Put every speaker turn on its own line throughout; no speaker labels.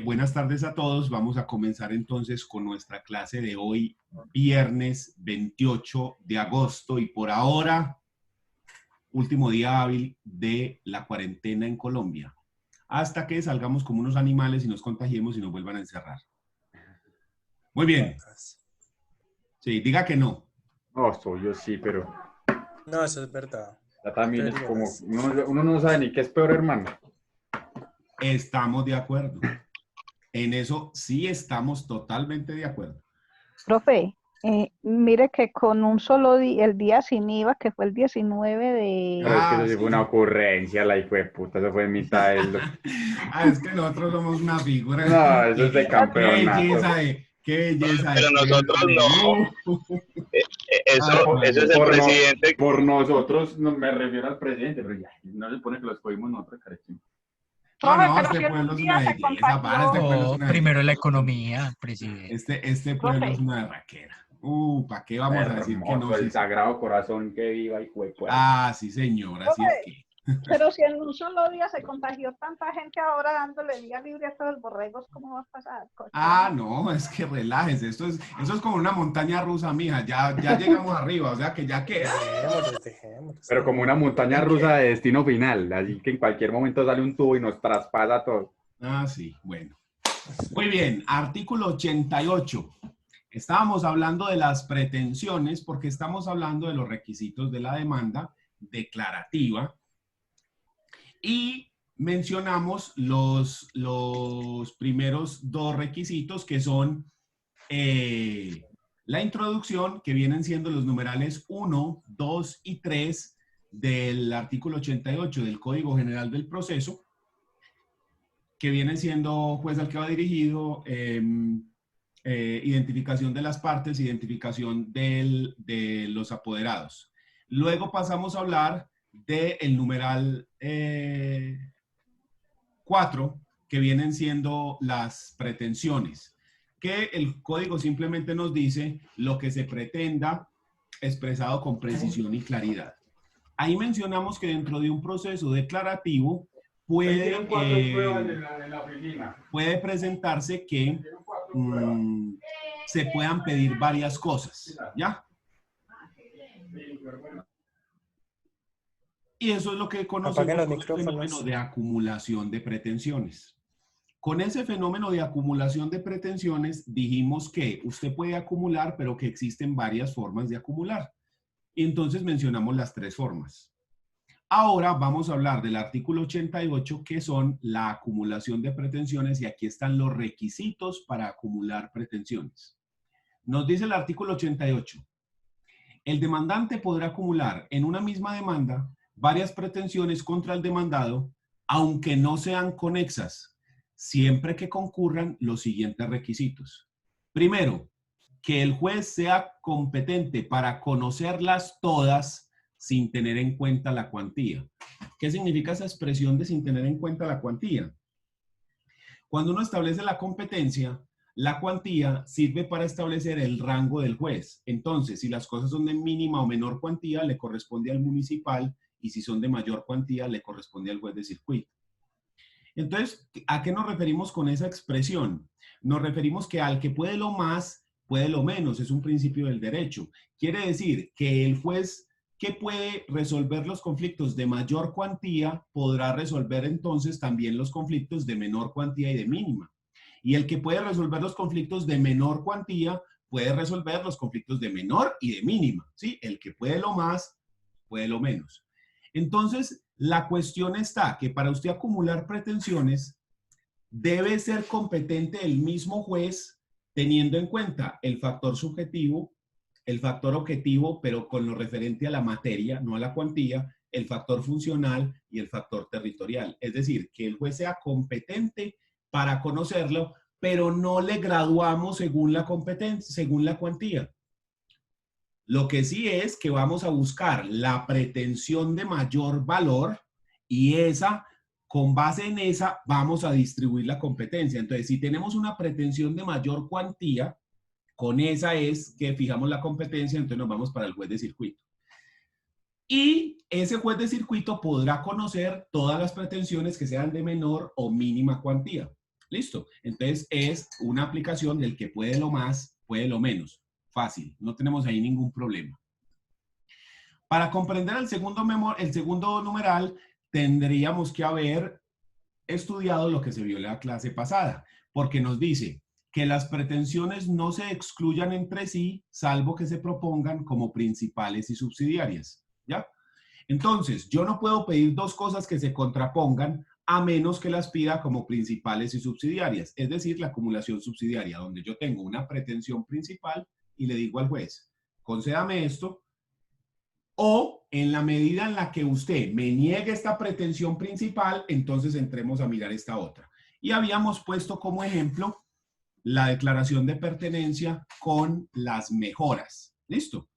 Buenas tardes a todos. Vamos a comenzar entonces con nuestra clase de hoy, viernes 28 de agosto, y por ahora, último día hábil de la cuarentena en Colombia, hasta que salgamos como unos animales y nos contagiemos y nos vuelvan a encerrar. Muy bien. Sí, diga que no.
No, soy yo sí, pero
No, eso es verdad.
ya también es como,
Deberías.
uno no sabe ni qué es peor, hermano.
Estamos de acuerdo. En eso sí estamos totalmente de acuerdo.
Profe, mire que con un solo día, el día sin IVA, que fue el 19 de...
Pero es que eso sí
Sí.
fue una ocurrencia, la hijo de puta, eso fue en mitad del...
Es que nosotros somos una figura.
No, eso es de
Qué
campeonato.
belleza qué belleza
Pero nosotros no. Eso es el presidente.
Por nosotros, no me refiero al presidente, pero ya, no se supone que los cogimos nosotros, caretín.
No,
Profe,
este
pero si en
pueblo
un
es
día
una
se
belleza, para, este
contagió.
pueblo es
No,
una
primero
belleza.
la economía, presidente.
Este pueblo
Profe.
es una berraquera. ¿Para qué vamos a decir que no?
Hermoso, el
Sí, sí.
Sagrado Corazón que viva, hijo de puta.
Sí, señor, así es que.
Pero si en un solo día se contagió tanta gente ahora dándole día libre a todos los borregos, ¿cómo va a pasar?
No, es que relájese. Eso es como una montaña rusa, mija. Ya llegamos arriba, o sea que ya queda.
Dejémoslos.
Pero como una montaña rusa de destino final, así que en cualquier momento sale un tubo y nos traspasa todo.
Sí, bueno. Muy bien, artículo 88. Estábamos hablando de las pretensiones porque estamos hablando de los requisitos de la demanda declarativa y mencionamos los primeros dos requisitos que son la introducción, que vienen siendo los numerales 1, 2 y 3 del artículo 88 del Código General del Proceso, que vienen siendo juez al que va dirigido, identificación de las partes, identificación de los apoderados. Luego pasamos a hablar del numeral 4, que vienen siendo las pretensiones, que el código simplemente nos dice lo que se pretenda expresado con precisión y claridad. Ahí mencionamos que dentro de un proceso declarativo puede presentarse que se puedan pedir varias cosas, ¿ya? Y eso es lo que conocemos como el fenómeno de acumulación de pretensiones. Con ese fenómeno de acumulación de pretensiones dijimos que usted puede acumular, pero que existen varias formas de acumular. Y entonces mencionamos las tres formas. Ahora vamos a hablar del artículo 88, que son la acumulación de pretensiones, y aquí están los requisitos para acumular pretensiones. Nos dice el artículo 88, el demandante podrá acumular en una misma demanda varias pretensiones contra el demandado, aunque no sean conexas, siempre que concurran los siguientes requisitos. Primero, que el juez sea competente para conocerlas todas sin tener en cuenta la cuantía. ¿Qué significa esa expresión de sin tener en cuenta la cuantía? Cuando uno establece la competencia, la cuantía sirve para establecer el rango del juez. Entonces, si las cosas son de mínima o menor cuantía, le corresponde al municipal, y si son de mayor cuantía, le corresponde al juez de circuito. Entonces, ¿a qué nos referimos con esa expresión? Nos referimos que al que puede lo más, puede lo menos. Es un principio del derecho. Quiere decir que el juez que puede resolver los conflictos de mayor cuantía podrá resolver entonces también los conflictos de menor cuantía y de mínima. Y el que puede resolver los conflictos de menor cuantía puede resolver los conflictos de menor y de mínima, ¿sí? El que puede lo más, puede lo menos. Entonces, la cuestión está que para usted acumular pretensiones debe ser competente el mismo juez, teniendo en cuenta el factor subjetivo, el factor objetivo, pero con lo referente a la materia, no a la cuantía, el factor funcional y el factor territorial. Es decir, que el juez sea competente para conocerlo, pero no le graduamos según la competencia, según la cuantía. Lo que sí es que vamos a buscar la pretensión de mayor valor, y con base en esa, vamos a distribuir la competencia. Entonces, si tenemos una pretensión de mayor cuantía, con esa es que fijamos la competencia, entonces nos vamos para el juez de circuito. Y ese juez de circuito podrá conocer todas las pretensiones que sean de menor o mínima cuantía. Listo. Entonces es una aplicación del que puede lo más, puede lo menos. Fácil. No tenemos ahí ningún problema. Para comprender el segundo numeral, tendríamos que haber estudiado lo que se vio en la clase pasada, porque nos dice que las pretensiones no se excluyan entre sí, salvo que se propongan como principales y subsidiarias, ¿ya? Entonces, yo no puedo pedir dos cosas que se contrapongan a menos que las pida como principales y subsidiarias, es decir, la acumulación subsidiaria, donde yo tengo una pretensión principal y le digo al juez, concédame esto, o en la medida en la que usted me niegue esta pretensión principal, entonces entremos a mirar esta otra. Y habíamos puesto como ejemplo la declaración de pertenencia con las mejoras. ¿Listo?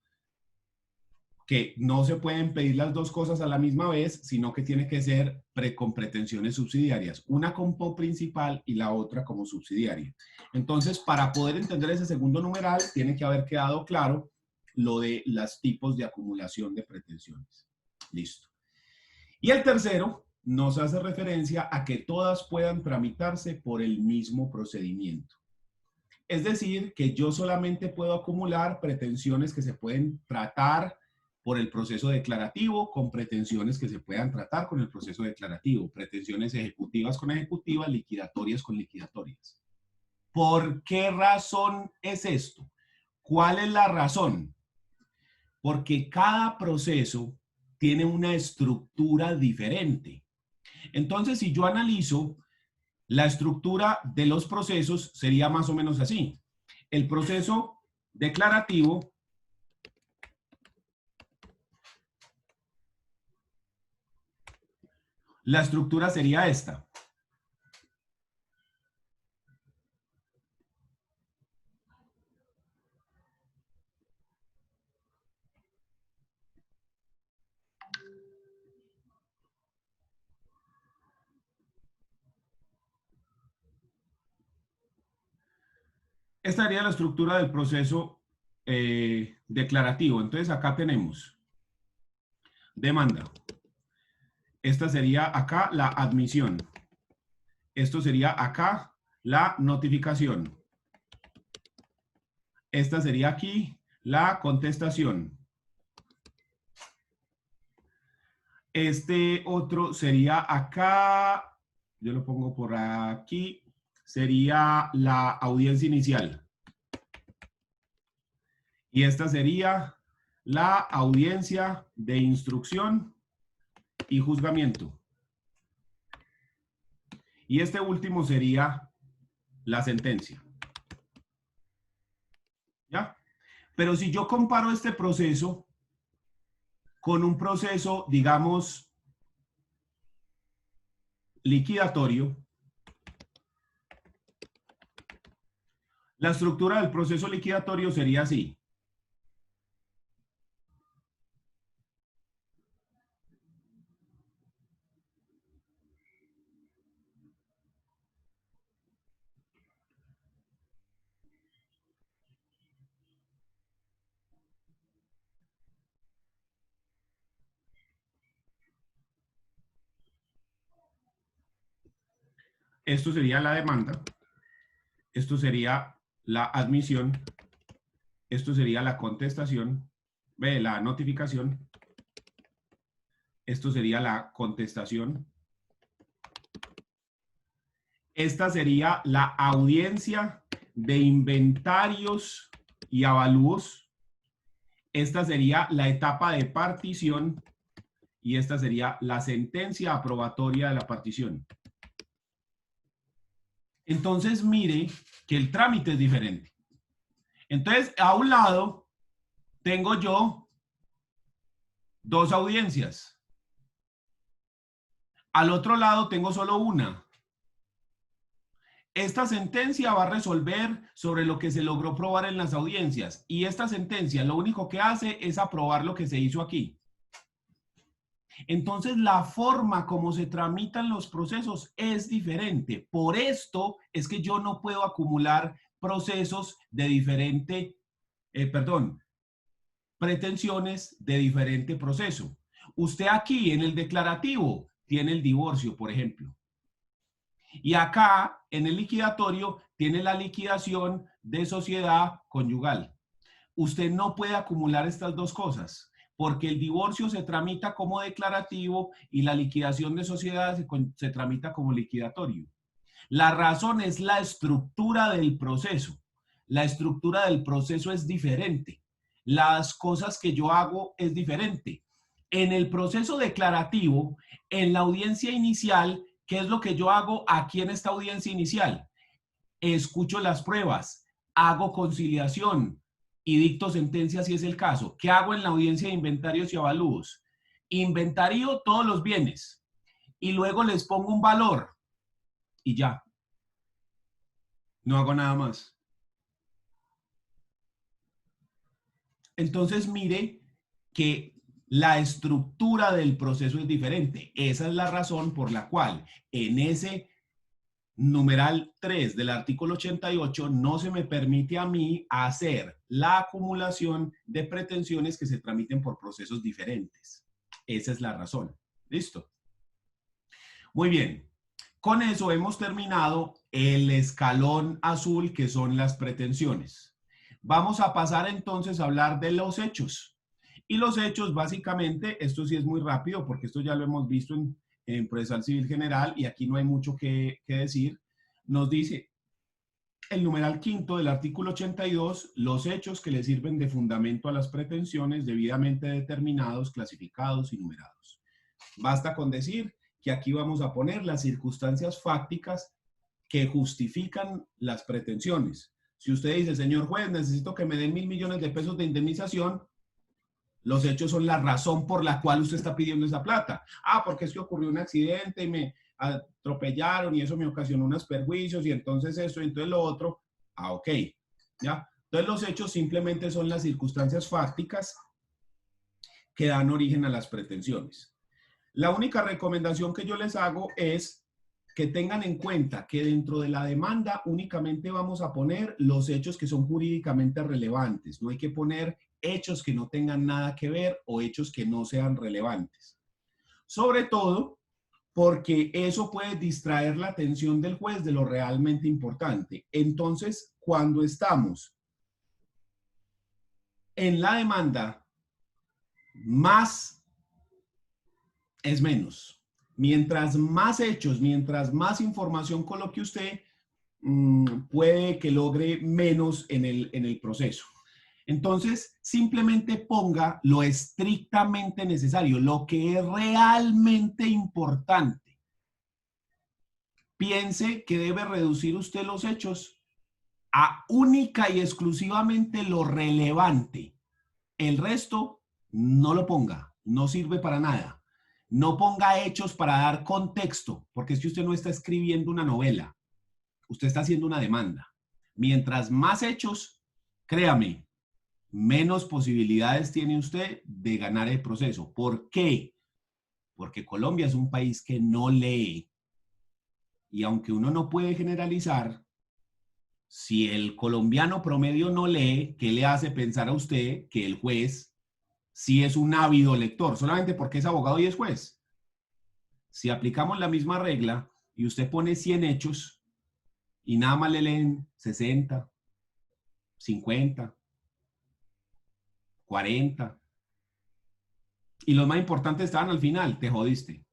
Que no se pueden pedir las dos cosas a la misma vez, sino que tiene que ser con pretensiones subsidiarias. Una como principal y la otra como subsidiaria. Entonces, para poder entender ese segundo numeral, tiene que haber quedado claro lo de los tipos de acumulación de pretensiones. Listo. Y el tercero nos hace referencia a que todas puedan tramitarse por el mismo procedimiento. Es decir, que yo solamente puedo acumular pretensiones que se pueden tratar por el proceso declarativo con pretensiones que se puedan tratar con el proceso declarativo, pretensiones ejecutivas con ejecutivas, liquidatorias con liquidatorias. ¿Por qué razón es esto? ¿Cuál es la razón? Porque cada proceso tiene una estructura diferente. Entonces, si yo analizo la estructura de los procesos, sería más o menos así. El proceso declarativo la estructura sería esta. Esta sería la estructura del proceso declarativo. Entonces acá tenemos demanda. Esta sería acá la admisión. Esto sería acá la notificación. Esta sería aquí la contestación. Este otro sería acá, yo lo pongo por aquí, sería la audiencia inicial. Y esta sería la audiencia de instrucción y juzgamiento. Y este último sería la sentencia. ¿Ya? Pero si yo comparo este proceso con un proceso, digamos, liquidatorio, la estructura del proceso liquidatorio sería así. Esto sería la demanda, esto sería la admisión, esto sería la contestación, la notificación, esto sería la contestación, esta sería la audiencia de inventarios y avalúos, esta sería la etapa de partición y esta sería la sentencia aprobatoria de la partición. Entonces, mire que el trámite es diferente. Entonces, a un lado tengo yo dos audiencias. Al otro lado tengo solo una. Esta sentencia va a resolver sobre lo que se logró probar en las audiencias. Y esta sentencia lo único que hace es aprobar lo que se hizo aquí. Entonces, la forma como se tramitan los procesos es diferente. Por esto es que yo no puedo acumular procesos de pretensiones de diferente proceso. Usted aquí en el declarativo tiene el divorcio, por ejemplo. Y acá, en el liquidatorio, tiene la liquidación de sociedad conyugal. Usted no puede acumular estas dos cosas, porque el divorcio se tramita como declarativo y la liquidación de sociedad se tramita como liquidatorio. La razón es la estructura del proceso. La estructura del proceso es diferente. Las cosas que yo hago es diferente. En el proceso declarativo, en la audiencia inicial, ¿qué es lo que yo hago aquí en esta audiencia inicial? Escucho las pruebas, hago conciliación y dicto sentencia si es el caso. ¿Qué hago en la audiencia de inventarios y avalúos? Inventario todos los bienes y luego les pongo un valor y ya. No hago nada más. Entonces mire que la estructura del proceso es diferente. Esa es la razón por la cual en ese numeral 3 del artículo 88 no se me permite a mí hacer la acumulación de pretensiones que se tramiten por procesos diferentes. Esa es la razón. ¿Listo? Muy bien. Con eso hemos terminado el escalón azul, que son las pretensiones. Vamos a pasar entonces a hablar de los hechos. Y los hechos, básicamente, esto sí es muy rápido, porque esto ya lo hemos visto en procesal civil general y aquí no hay mucho que decir. Nos dice el numeral 5 del artículo 82, los hechos que le sirven de fundamento a las pretensiones debidamente determinados, clasificados y numerados. Basta con decir que aquí vamos a poner las circunstancias fácticas que justifican las pretensiones. Si usted dice, señor juez, necesito que me den 1.000 millones de pesos de indemnización, los hechos son la razón por la cual usted está pidiendo esa plata. Ah, porque es que ocurrió un accidente y me atropellaron y eso me ocasionó unos perjuicios y entonces eso y entonces lo otro. Ah, ok. ¿Ya? Entonces los hechos simplemente son las circunstancias fácticas que dan origen a las pretensiones. La única recomendación que yo les hago es que tengan en cuenta que dentro de la demanda únicamente vamos a poner los hechos que son jurídicamente relevantes. No hay que poner hechos que no tengan nada que ver o hechos que no sean relevantes. Sobre todo porque eso puede distraer la atención del juez de lo realmente importante. Entonces, cuando estamos en la demanda, más es menos. Mientras más hechos, mientras más información coloque usted, puede que logre menos en el proceso. Entonces, simplemente ponga lo estrictamente necesario, lo que es realmente importante. Piense que debe reducir usted los hechos a única y exclusivamente lo relevante. El resto, no lo ponga, no sirve para nada. No ponga hechos para dar contexto, porque es que usted no está escribiendo una novela, usted está haciendo una demanda. Mientras más hechos, créame, menos posibilidades tiene usted de ganar el proceso. ¿Por qué? Porque Colombia es un país que no lee. Y aunque uno no puede generalizar, si el colombiano promedio no lee, ¿qué le hace pensar a usted que el juez sí es un ávido lector? Solamente porque es abogado y es juez. Si aplicamos la misma regla y usted pone 100 hechos y nada más le leen 60, 50, 40, y los más importantes estaban al final, te jodiste.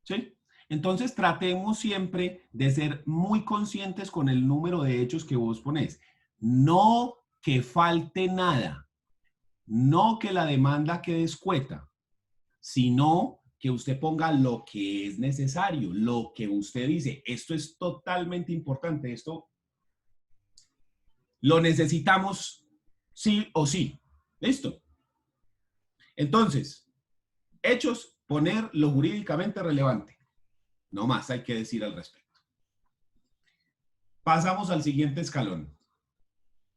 ¿Sí? Entonces tratemos siempre de ser muy conscientes con el número de hechos que vos ponés. No que falte nada, no que la demanda quede escueta, sino que usted ponga lo que es necesario, lo que usted dice. Esto es totalmente importante, esto lo necesitamos sí o sí. ¿Listo? Entonces, hechos, poner lo jurídicamente relevante. No más hay que decir al respecto. Pasamos al siguiente escalón.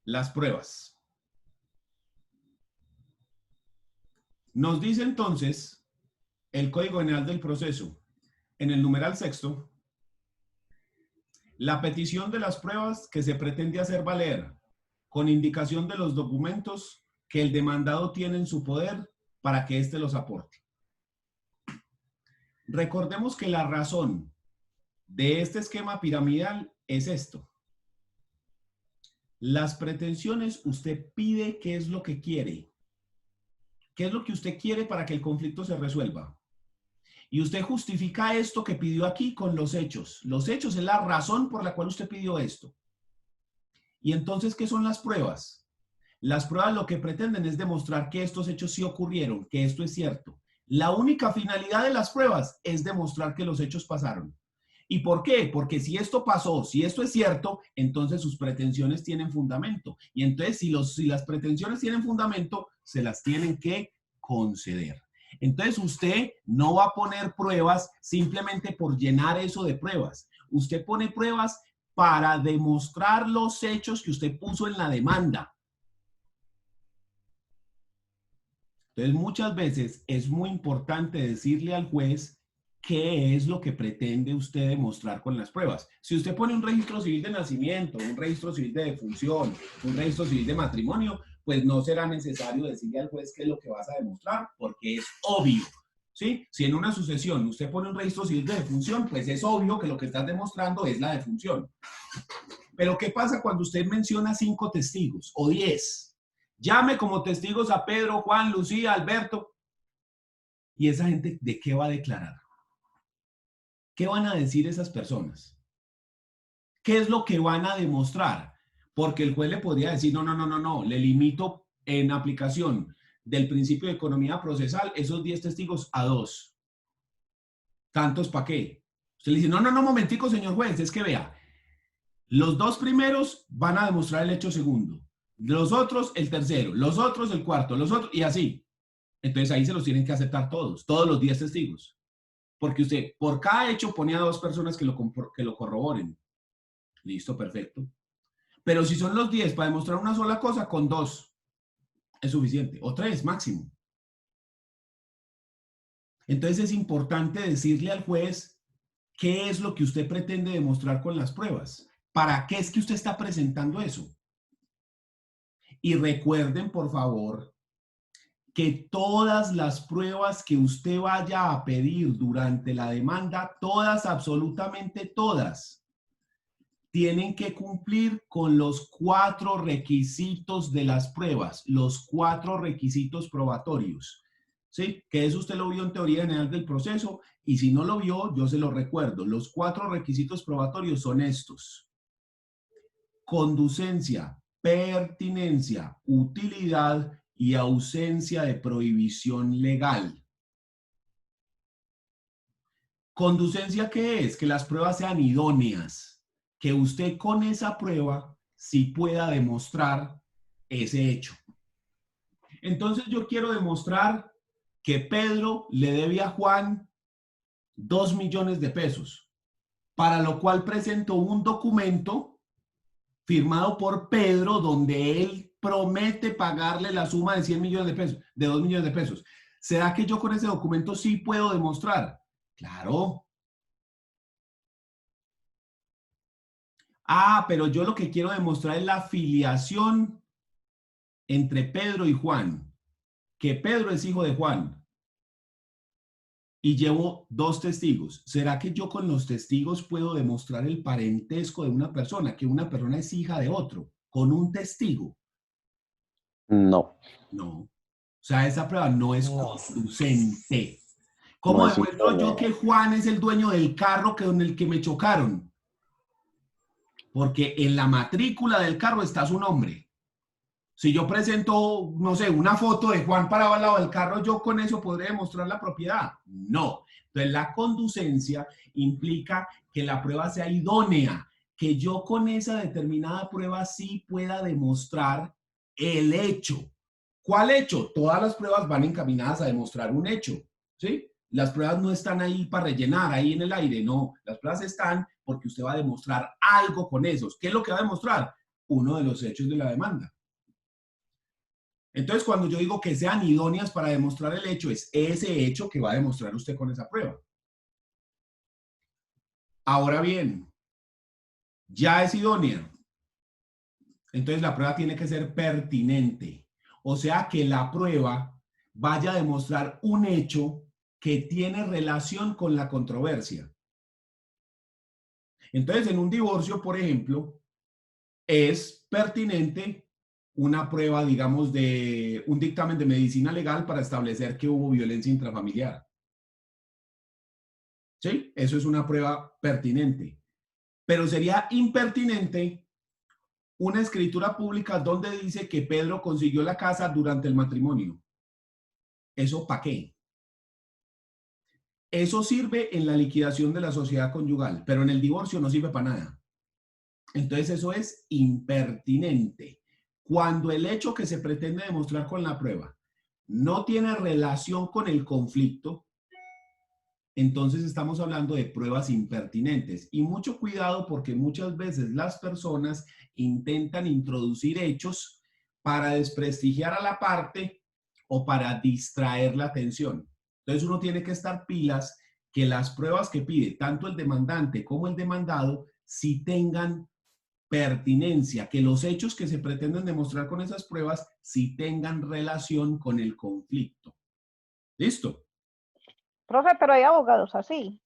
Las pruebas. Nos dice entonces el Código General del Proceso, en el numeral 6, la petición de las pruebas que se pretende hacer valer con indicación de los documentos que el demandado tiene en su poder para que éste los aporte. Recordemos que la razón de este esquema piramidal es esto. Las pretensiones, usted pide qué es lo que quiere. ¿Qué es lo que usted quiere para que el conflicto se resuelva? Y usted justifica esto que pidió aquí con los hechos. Los hechos es la razón por la cual usted pidió esto. Y entonces, ¿qué son las pruebas? Las pruebas lo que pretenden es demostrar que estos hechos sí ocurrieron, que esto es cierto. La única finalidad de las pruebas es demostrar que los hechos pasaron. ¿Y por qué? Porque si esto pasó, si esto es cierto, entonces sus pretensiones tienen fundamento. Y entonces, si las pretensiones tienen fundamento, se las tienen que conceder. Entonces, usted no va a poner pruebas simplemente por llenar eso de pruebas. Usted pone pruebas para demostrar los hechos que usted puso en la demanda. Entonces, muchas veces es muy importante decirle al juez qué es lo que pretende usted demostrar con las pruebas. Si usted pone un registro civil de nacimiento, un registro civil de defunción, un registro civil de matrimonio, pues no será necesario decirle al juez qué es lo que vas a demostrar, porque es obvio, ¿sí? Si en una sucesión usted pone un registro civil de defunción, pues es obvio que lo que estás demostrando es la defunción. Pero ¿qué pasa cuando usted menciona 5 testigos o 10? Llame como testigos a Pedro, Juan, Lucía, Alberto. ¿Y esa gente de qué va a declarar? ¿Qué van a decir esas personas? ¿Qué es lo que van a demostrar? Porque el juez le podría decir, no, le limito en aplicación del principio de economía procesal esos 10 testigos a 2. ¿Tantos para qué? Usted le dice, no, momentico, señor juez, es que vea, los 2 primeros van a demostrar el hecho segundo, los otros el tercero, los otros el cuarto, los otros, y así. Entonces ahí se los tienen que aceptar todos los 10 testigos. Porque usted, por cada hecho, pone a 2 personas que lo corroboren. Listo, perfecto. Pero si son los 10 para demostrar una sola cosa, con 2 es suficiente. O 3 máximo. Entonces es importante decirle al juez qué es lo que usted pretende demostrar con las pruebas. ¿Para qué es que usted está presentando eso? Y recuerden, por favor, que todas las pruebas que usted vaya a pedir durante la demanda, todas, absolutamente todas, tienen que cumplir con los 4 requisitos de las pruebas, los 4 requisitos probatorios. ¿Sí? Que eso usted lo vio en teoría general del proceso, y si no lo vio, yo se lo recuerdo. Los 4 requisitos probatorios son estos: conducencia, pertinencia, utilidad y ausencia de prohibición legal. ¿Conducencia qué es? Que las pruebas sean idóneas, que usted con esa prueba sí pueda demostrar ese hecho. Entonces yo quiero demostrar que Pedro le debe a Juan 2 millones de pesos, para lo cual presentó un documento firmado por Pedro donde él promete pagarle la suma de 100 millones de pesos, de 2 millones de pesos. ¿Será que yo con ese documento sí puedo demostrar? Claro. Ah, pero yo lo que quiero demostrar es la filiación entre Pedro y Juan, que Pedro es hijo de Juan. Y llevo 2 testigos. ¿Será que yo con los testigos puedo demostrar el parentesco de una persona, que una persona es hija de otro, con un testigo?
No.
No. O sea, esa prueba no es conducente. ¿Cómo
No es
demuestro yo
idónea.
que Juan es el dueño del carro con el que me chocaron? Porque en la matrícula del carro está su nombre. Si yo presento, no sé, una foto de Juan parado al lado del carro, ¿yo con eso podré demostrar la propiedad? No. Entonces, la conducencia implica que la prueba sea idónea, que yo con esa determinada prueba sí pueda demostrar el hecho. ¿Cuál hecho? Todas las pruebas van encaminadas a demostrar un hecho, ¿sí? Las pruebas no están ahí para rellenar, ahí en el aire, no. Las pruebas están porque usted va a demostrar algo con esos. ¿Qué es lo que va a demostrar? Uno de los hechos de la demanda. Entonces, cuando yo digo que sean idóneas para demostrar el hecho, es ese hecho que va a demostrar usted con esa prueba. Ahora bien, ya es idónea. Entonces, la prueba tiene que ser pertinente. O sea, que la prueba vaya a demostrar un hecho que tiene relación con la controversia. Entonces, en un divorcio, por ejemplo, es pertinente una prueba, digamos, de un dictamen de medicina legal para establecer que hubo violencia intrafamiliar. ¿Sí? Eso es una prueba pertinente. Pero sería impertinente una escritura pública donde dice que Pedro consiguió la casa durante el matrimonio. ¿Eso para qué? Eso sirve en la liquidación de la sociedad conyugal, pero en el divorcio no sirve para nada. Entonces eso es impertinente. Cuando el hecho que se pretende demostrar con la prueba no tiene relación con el conflicto, entonces estamos hablando de pruebas impertinentes. Y mucho cuidado porque muchas veces las personas intentan introducir hechos para desprestigiar a la parte o para distraer la atención. Entonces uno tiene que estar pilas que las pruebas que pide tanto el demandante como el demandado sí tengan pertinencia, que los hechos que se pretenden demostrar con esas pruebas sí tengan relación con el conflicto. ¿Listo?
Profe, pero hay abogados así.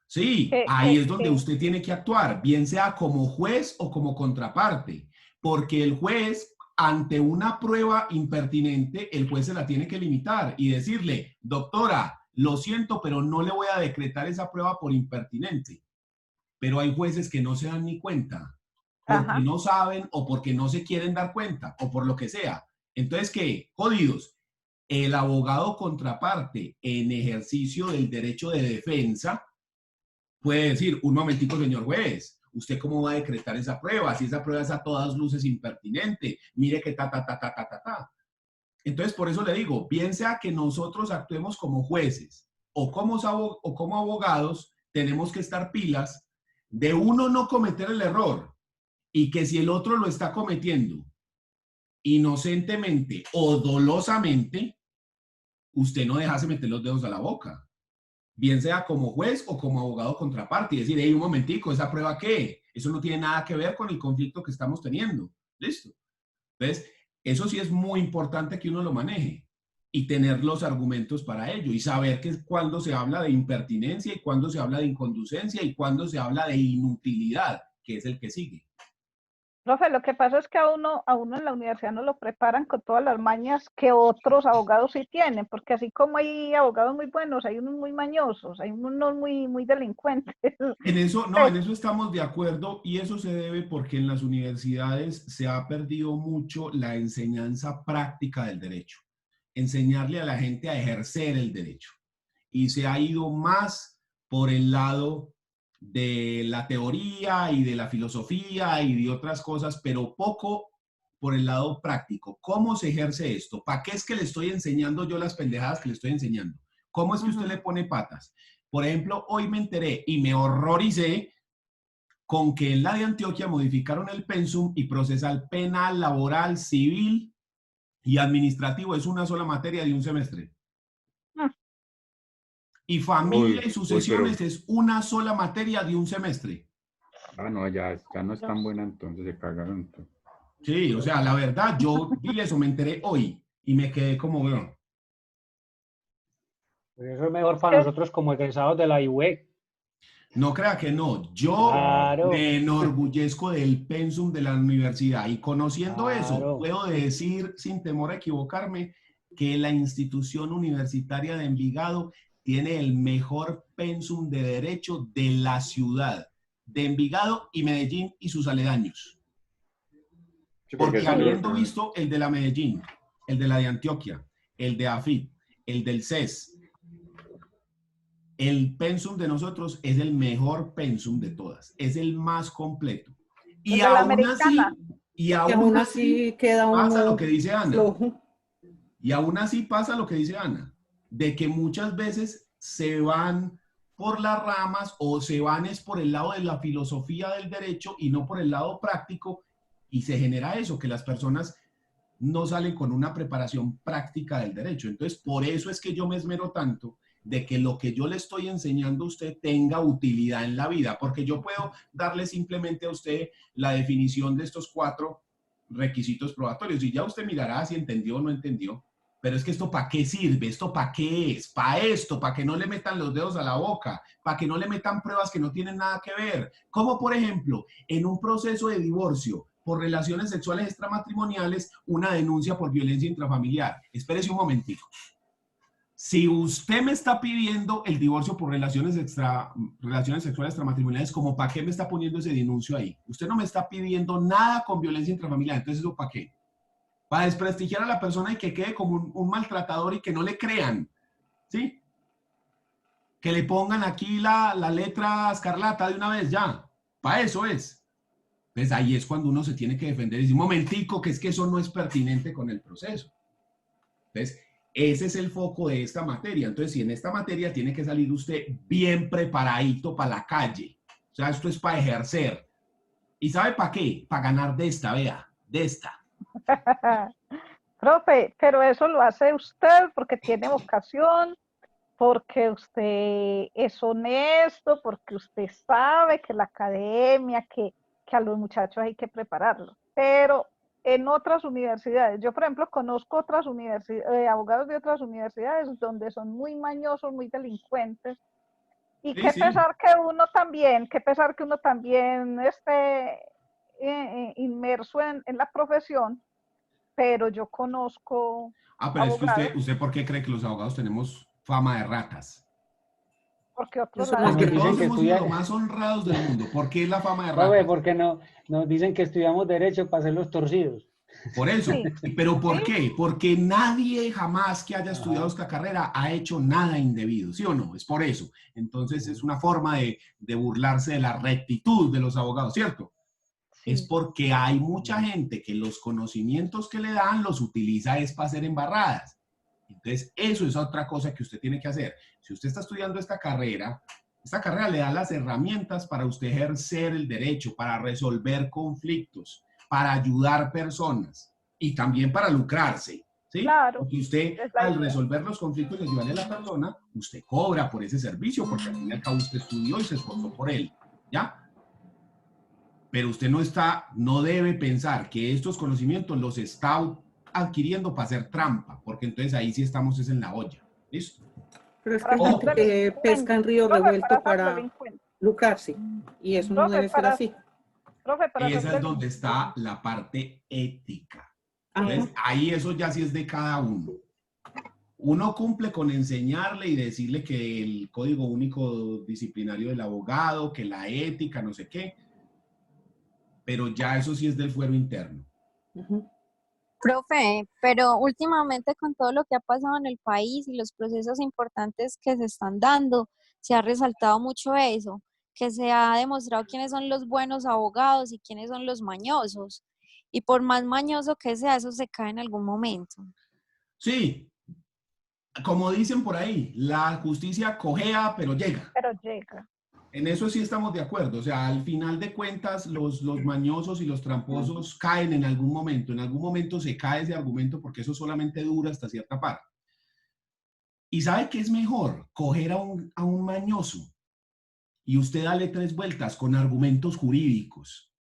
Sí, ahí es donde usted tiene que actuar, bien sea como juez o como contraparte, porque el juez, ante una prueba impertinente, el juez se la tiene que limitar y decirle, doctora, lo siento, pero no le voy a decretar esa prueba por impertinente. Pero hay jueces que no se dan ni cuenta, porque no saben o porque no se quieren dar cuenta o por lo que sea. Entonces, ¿qué? Jodidos. El abogado contraparte en ejercicio del derecho de defensa puede decir, un momentico, señor juez, ¿usted cómo va a decretar esa prueba? Si esa prueba es a todas luces impertinente, mire que ta. Entonces, por eso le digo, bien sea que nosotros actuemos como jueces o como abogados, tenemos que estar pilas de uno no cometer el error y que si el otro lo está cometiendo inocentemente o dolosamente, usted no dejase meter los dedos a la boca. Bien sea como juez o como abogado contraparte y decir, hey, un momentico, ¿esa prueba qué? Eso no tiene nada que ver con el conflicto que estamos teniendo. ¿Listo? Entonces, eso sí es muy importante que uno lo maneje y tener los argumentos para ello y saber que cuando se habla de impertinencia y cuando se habla de inconducencia y cuando se habla de inutilidad, que es el que sigue.
Profe, lo que pasa es que a uno en la universidad no lo preparan con todas las mañas que otros abogados sí tienen, porque así como hay abogados muy buenos, hay unos muy mañosos, hay unos muy delincuentes.
En eso, no, en eso estamos de acuerdo y eso se debe porque en las universidades se ha perdido mucho la enseñanza práctica del derecho, enseñarle a la gente a ejercer el derecho y se ha ido más por el lado de la teoría y de la filosofía y de otras cosas, pero poco por el lado práctico. ¿Cómo se ejerce esto? ¿Para qué es que le estoy enseñando yo las pendejadas que le estoy enseñando? ¿Cómo es que usted le pone patas? Por ejemplo, hoy me enteré y me horroricé con que en la de Antioquia modificaron el pensum y procesal penal, laboral, civil y administrativo. Es una sola materia de un semestre. Y familia y sucesiones es una sola materia de un semestre.
Ah, no, ya no es tan buena, entonces se cagaron.
Sí, o sea, la verdad, yo vi eso, me enteré hoy y me quedé como, bueno.
Pues eso es mejor para nosotros como egresados de la IUE.
No crea que no. Yo me enorgullezco del pensum de la universidad y conociendo eso, puedo decir sin temor a equivocarme que la institución universitaria de Envigado tiene el mejor pensum de derecho de la ciudad, de Envigado y Medellín y sus aledaños. Sí, porque habiendo visto el de la Medellín, el de la de Antioquia, el de AFIT, el del CES, el pensum de nosotros es el mejor pensum de todas, es el más completo. Y aún así queda pasa lo que dice Ana. Flojo. Y aún así pasa lo que dice Ana, de que muchas veces se van por las ramas o se van es por el lado de la filosofía del derecho y no por el lado práctico y se genera eso, que las personas no salen con una preparación práctica del derecho. Entonces, por eso es que yo me esmero tanto de que lo que yo le estoy enseñando a usted tenga utilidad en la vida, porque yo puedo darle simplemente a usted la definición de estos 4 requisitos probatorios y ya usted mirará si entendió o no entendió, pero es que esto ¿para qué sirve? ¿Esto para qué es? Para esto, para que no le metan los dedos a la boca, para que no le metan pruebas que no tienen nada que ver. Como por ejemplo, en un proceso de divorcio por relaciones sexuales extramatrimoniales, una denuncia por violencia intrafamiliar. Espérese un momentico. Si usted me está pidiendo el divorcio por relaciones sexuales extramatrimoniales, ¿como para qué me está poniendo ese denuncio ahí? Usted no me está pidiendo nada con violencia intrafamiliar, entonces ¿eso para qué? Para desprestigiar a la persona y que quede como un maltratador y que no le crean, ¿sí? Que le pongan aquí la letra escarlata de una vez ya. Para eso es. Entonces ahí es cuando uno se tiene que defender y decir, un momentico, que es que eso no es pertinente con el proceso. Entonces, ese es el foco de esta materia. Entonces, si en esta materia tiene que salir usted bien preparadito para la calle. O sea, esto es para ejercer. ¿Y sabe para qué? Para ganar de esta, vea, de esta.
Profe, pero eso lo hace usted porque tiene vocación, porque usted es honesto, porque usted sabe que la academia, que a los muchachos hay que prepararlos. Pero en otras universidades, yo por ejemplo conozco otras universidades, abogados de otras universidades donde son muy mañosos, muy delincuentes, y
Sí,
qué
sí.
pesar que uno también esté inmerso en la profesión, pero yo conozco
Pero es que
abogados
usted ¿por qué cree que los abogados tenemos fama de ratas?
porque otros
Porque
la
nos
Porque
dicen
todos
que
somos uno de
estudia...
los más honrados del mundo. ¿Por qué la fama de
Profe,
ratas?
porque no, nos dicen que estudiamos derecho para ser los torcidos.
Por eso.
Sí,
¿Pero por
sí,
qué? Porque nadie jamás que haya estudiado
Ajá.
esta carrera ha hecho nada indebido, ¿sí o no? Es por eso. Entonces es una forma de burlarse de la rectitud de los abogados, ¿cierto? Es
sí.
porque hay mucha gente que los conocimientos que le dan los utiliza es para hacer embarradas. Entonces, eso es otra cosa que usted tiene que hacer. Si usted está estudiando esta carrera le da las herramientas para usted ejercer el derecho, para resolver conflictos, para ayudar personas y también para lucrarse, ¿sí?
Claro,
Porque usted,
es la
al
idea.
resolver los conflictos y ayudarle a la persona, usted cobra por ese servicio, porque al fin y al cabo usted estudió y se esforzó por él, ¿ya? Pero usted no debe pensar que estos conocimientos los está adquiriendo para hacer trampa, porque entonces ahí sí estamos es en la olla, ¿listo?
Pero es que
Para
hay
ser
gente que pesca en
delincuente,
río
profe,
revuelto
para ser
para
delincuente,
lucrarse y eso no
profe,
debe ser así.
para ser
Esa es donde
delincuente.
está la parte ética.
Ajá.
Ahí eso ya sí es de cada uno. Uno cumple con enseñarle y decirle que el código único disciplinario del abogado, que la ética, no sé qué, pero ya eso sí es del fuero interno.
Profe, pero últimamente con todo lo que ha pasado en el país y los procesos importantes que se están dando, se ha resaltado mucho eso, que se ha demostrado quiénes son los buenos abogados y quiénes son los mañosos. Y por más mañoso que sea, eso se cae en algún momento.
Sí, como dicen por ahí, la justicia cojea, pero llega.
Pero llega.
En eso sí estamos de acuerdo. O sea, al final de cuentas, los mañosos y los tramposos caen en algún momento se cae ese argumento porque eso solamente dura hasta cierta parte. ¿Y sabe qué es mejor? Coger a un mañoso y usted dale 3 vueltas con argumentos jurídicos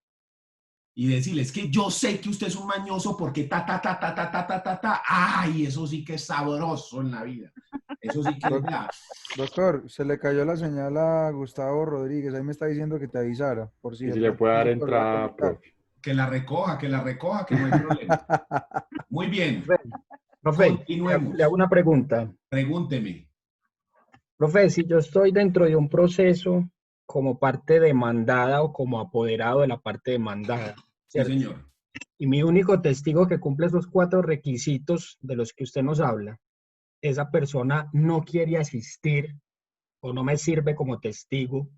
y decirle, es que yo sé que usted es un mañoso porque ta. Ay, eso sí que es sabroso en la vida. Eso sí que es ya.
Doctor, se le cayó la señal a Gustavo Rodríguez. Ahí me está diciendo que te avisara, por si
Y
de
si le
pronto
puede
no
dar
se podría
entrada,
conectar.
profe.
Que la recoja, que no hay problema. Muy bien.
Profe,
Continuemos.
le hago una pregunta.
Pregúnteme.
Profe, si yo estoy dentro de un proceso como parte demandada o como apoderado de la parte demandada,
Sí,
¿cierto?
señor.
Y mi único testigo que cumple esos 4 requisitos de los que usted nos habla, esa persona no quiere asistir o no me sirve como testigo,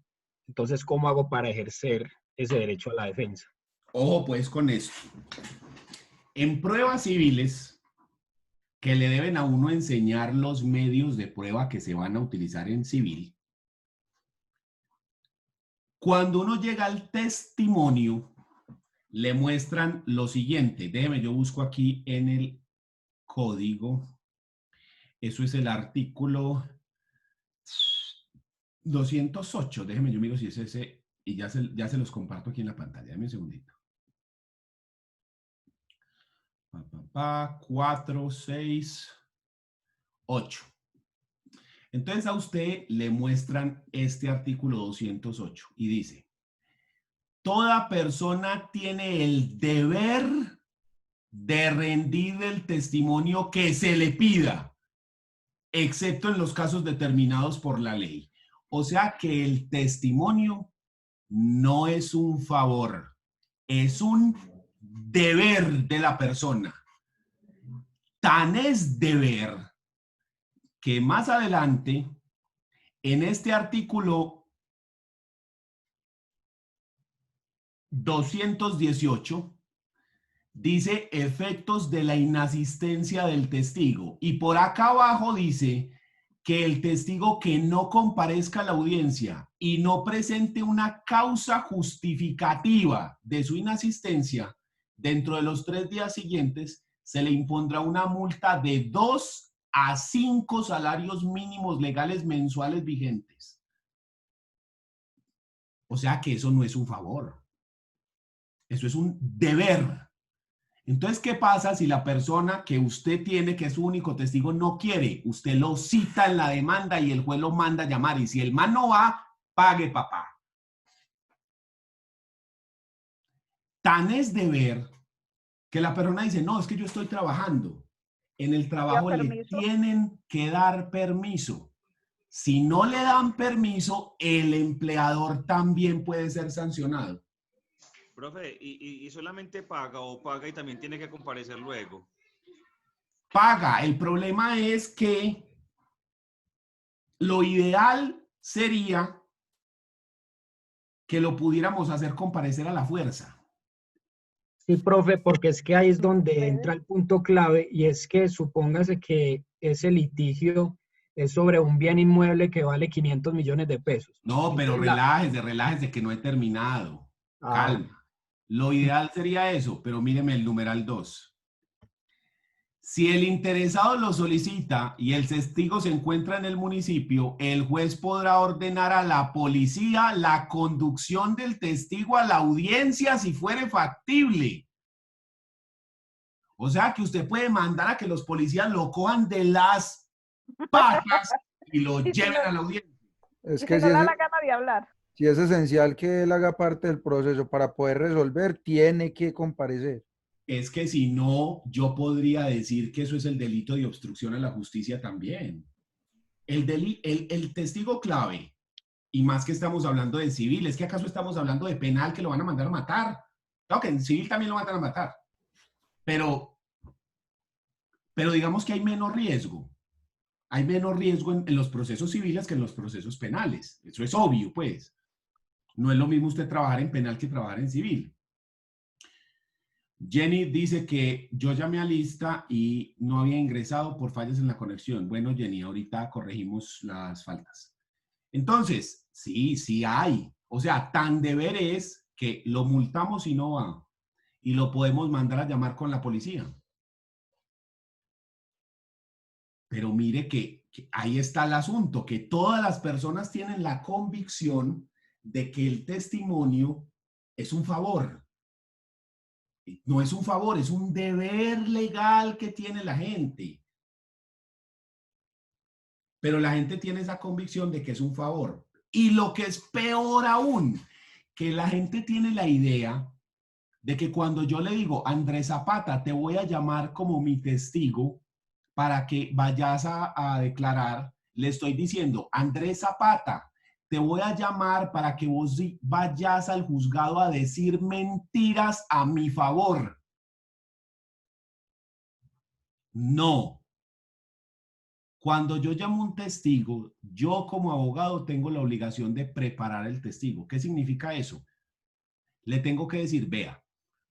entonces, ¿cómo hago para ejercer ese derecho a la defensa?
Ojo pues con esto. En pruebas civiles, que le deben a uno enseñar los medios de prueba que se van a utilizar en civil, cuando uno llega al testimonio, le muestran lo siguiente. Déjeme, yo busco aquí en el código. Eso es el artículo 208. Déjeme, yo miro si es ese y ya se los comparto aquí en la pantalla. Dame un segundito. 4, 6. 8. Entonces a usted le muestran este artículo 208 y dice: toda persona tiene el deber de rendir el testimonio que se le pida, excepto en los casos determinados por la ley. O sea que el testimonio no es un favor, es un deber de la persona. Tan es deber que más adelante, en este artículo 218, dice efectos de la inasistencia del testigo. Y por acá abajo dice que el testigo que no comparezca a la audiencia y no presente una causa justificativa de su inasistencia dentro de los 3 días siguientes, se le impondrá una multa de 2 a 5 salarios mínimos legales mensuales vigentes. O sea que eso no es un favor. Eso es un deber. Entonces, ¿qué pasa si la persona que usted tiene, que es su único testigo, no quiere? Usted lo cita en la demanda y el juez lo manda a llamar. Y si el man no va, pague papá. Tan es deber que la persona dice: no, es que yo estoy trabajando. En el trabajo le tienen que dar permiso. Si no le dan permiso, el empleador también puede ser sancionado.
Profe, ¿y solamente paga o paga y también tiene que comparecer luego?
Paga. El problema es que lo ideal sería que lo pudiéramos hacer comparecer a la fuerza.
Sí, profe, porque es que ahí es donde entra el punto clave, y es que supóngase que ese litigio es sobre un bien inmueble que vale 500 millones de pesos.
No, pero relájese que no he terminado. Calma. Lo ideal sería eso, pero míreme el numeral 2. Si el interesado lo solicita y el testigo se encuentra en el municipio, el juez podrá ordenar a la policía la conducción del testigo a la audiencia si fuere factible. O sea que usted puede mandar a que los policías lo cojan de las patas y lo lleven a la audiencia.
Es
Y
que
si no le da la gana de hablar.
si es esencial que él haga parte del proceso para poder resolver, tiene que comparecer.
Es que si no, yo podría decir que eso es el delito de obstrucción a la justicia también. El testigo clave, y más que estamos hablando de civil, ¿es que acaso estamos hablando de penal que lo van a mandar a matar? Claro que en civil también lo mandan a matar. Pero digamos que hay menos riesgo. Hay menos riesgo en los procesos civiles que en los procesos penales. Eso es obvio, pues. No es lo mismo usted trabajar en penal que trabajar en civil. Jenny dice que yo llamé a lista y no había ingresado por fallas en la conexión. Bueno, Jenny, ahorita corregimos las faltas. Entonces, sí hay. O sea, tan deber es que lo multamos y no va. Y lo podemos mandar a llamar con la policía. Pero mire que ahí está el asunto, que todas las personas tienen la convicción de que el testimonio es un favor. No es un favor, es un deber legal que tiene la gente. Pero la gente tiene esa convicción de que es un favor. Y lo que es peor aún, que la gente tiene la idea de que cuando yo le digo: Andrés Zapata, te voy a llamar como mi testigo para que vayas a declarar, le estoy diciendo: Andrés Zapata, te voy a llamar para que vos vayas al juzgado a decir mentiras a mi favor. No. Cuando yo llamo a un testigo, yo como abogado tengo la obligación de preparar el testigo. ¿Qué significa eso? Le tengo que decir: vea,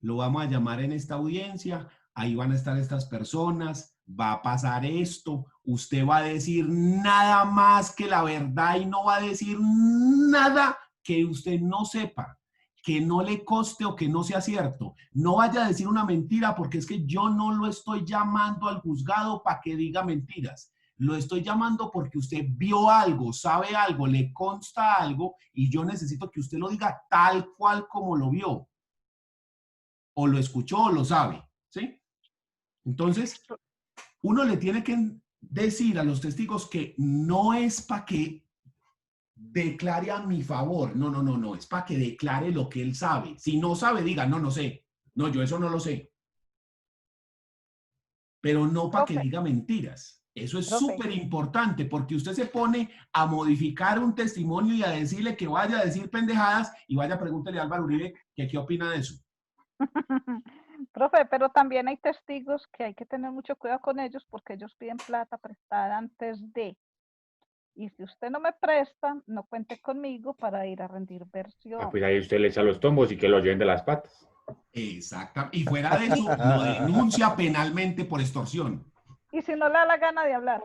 lo vamos a llamar en esta audiencia, ahí van a estar estas personas, va a pasar esto, usted va a decir nada más que la verdad y no va a decir nada que usted no sepa, que no le coste o que no sea cierto. No vaya a decir una mentira, porque es que yo no lo estoy llamando al juzgado para que diga mentiras. Lo estoy llamando porque usted vio algo, sabe algo, le consta algo y yo necesito que usted lo diga tal cual como lo vio. O lo escuchó o lo sabe, ¿sí? Entonces, uno le tiene que decir a los testigos que no es para que declare a mi favor. No, no, no, no. Es para que declare lo que él sabe. Si no sabe, diga, no, no sé. No, yo eso no lo sé. Pero no para que diga mentiras. Eso es súper importante porque usted se pone a modificar un testimonio y a decirle que vaya a decir pendejadas y vaya, pregúntele a Álvaro Uribe que qué opina de eso.
Profe, pero también hay testigos que hay que tener mucho cuidado con ellos porque ellos piden plata prestada antes de. Y si usted no me presta, no cuente conmigo para ir a rendir versión.
Ah, pues ahí usted le echa los tombos y que lo lleven de las patas.
Exacto. Y fuera de eso, lo denuncia penalmente por extorsión.
Y si no le da la gana de hablar.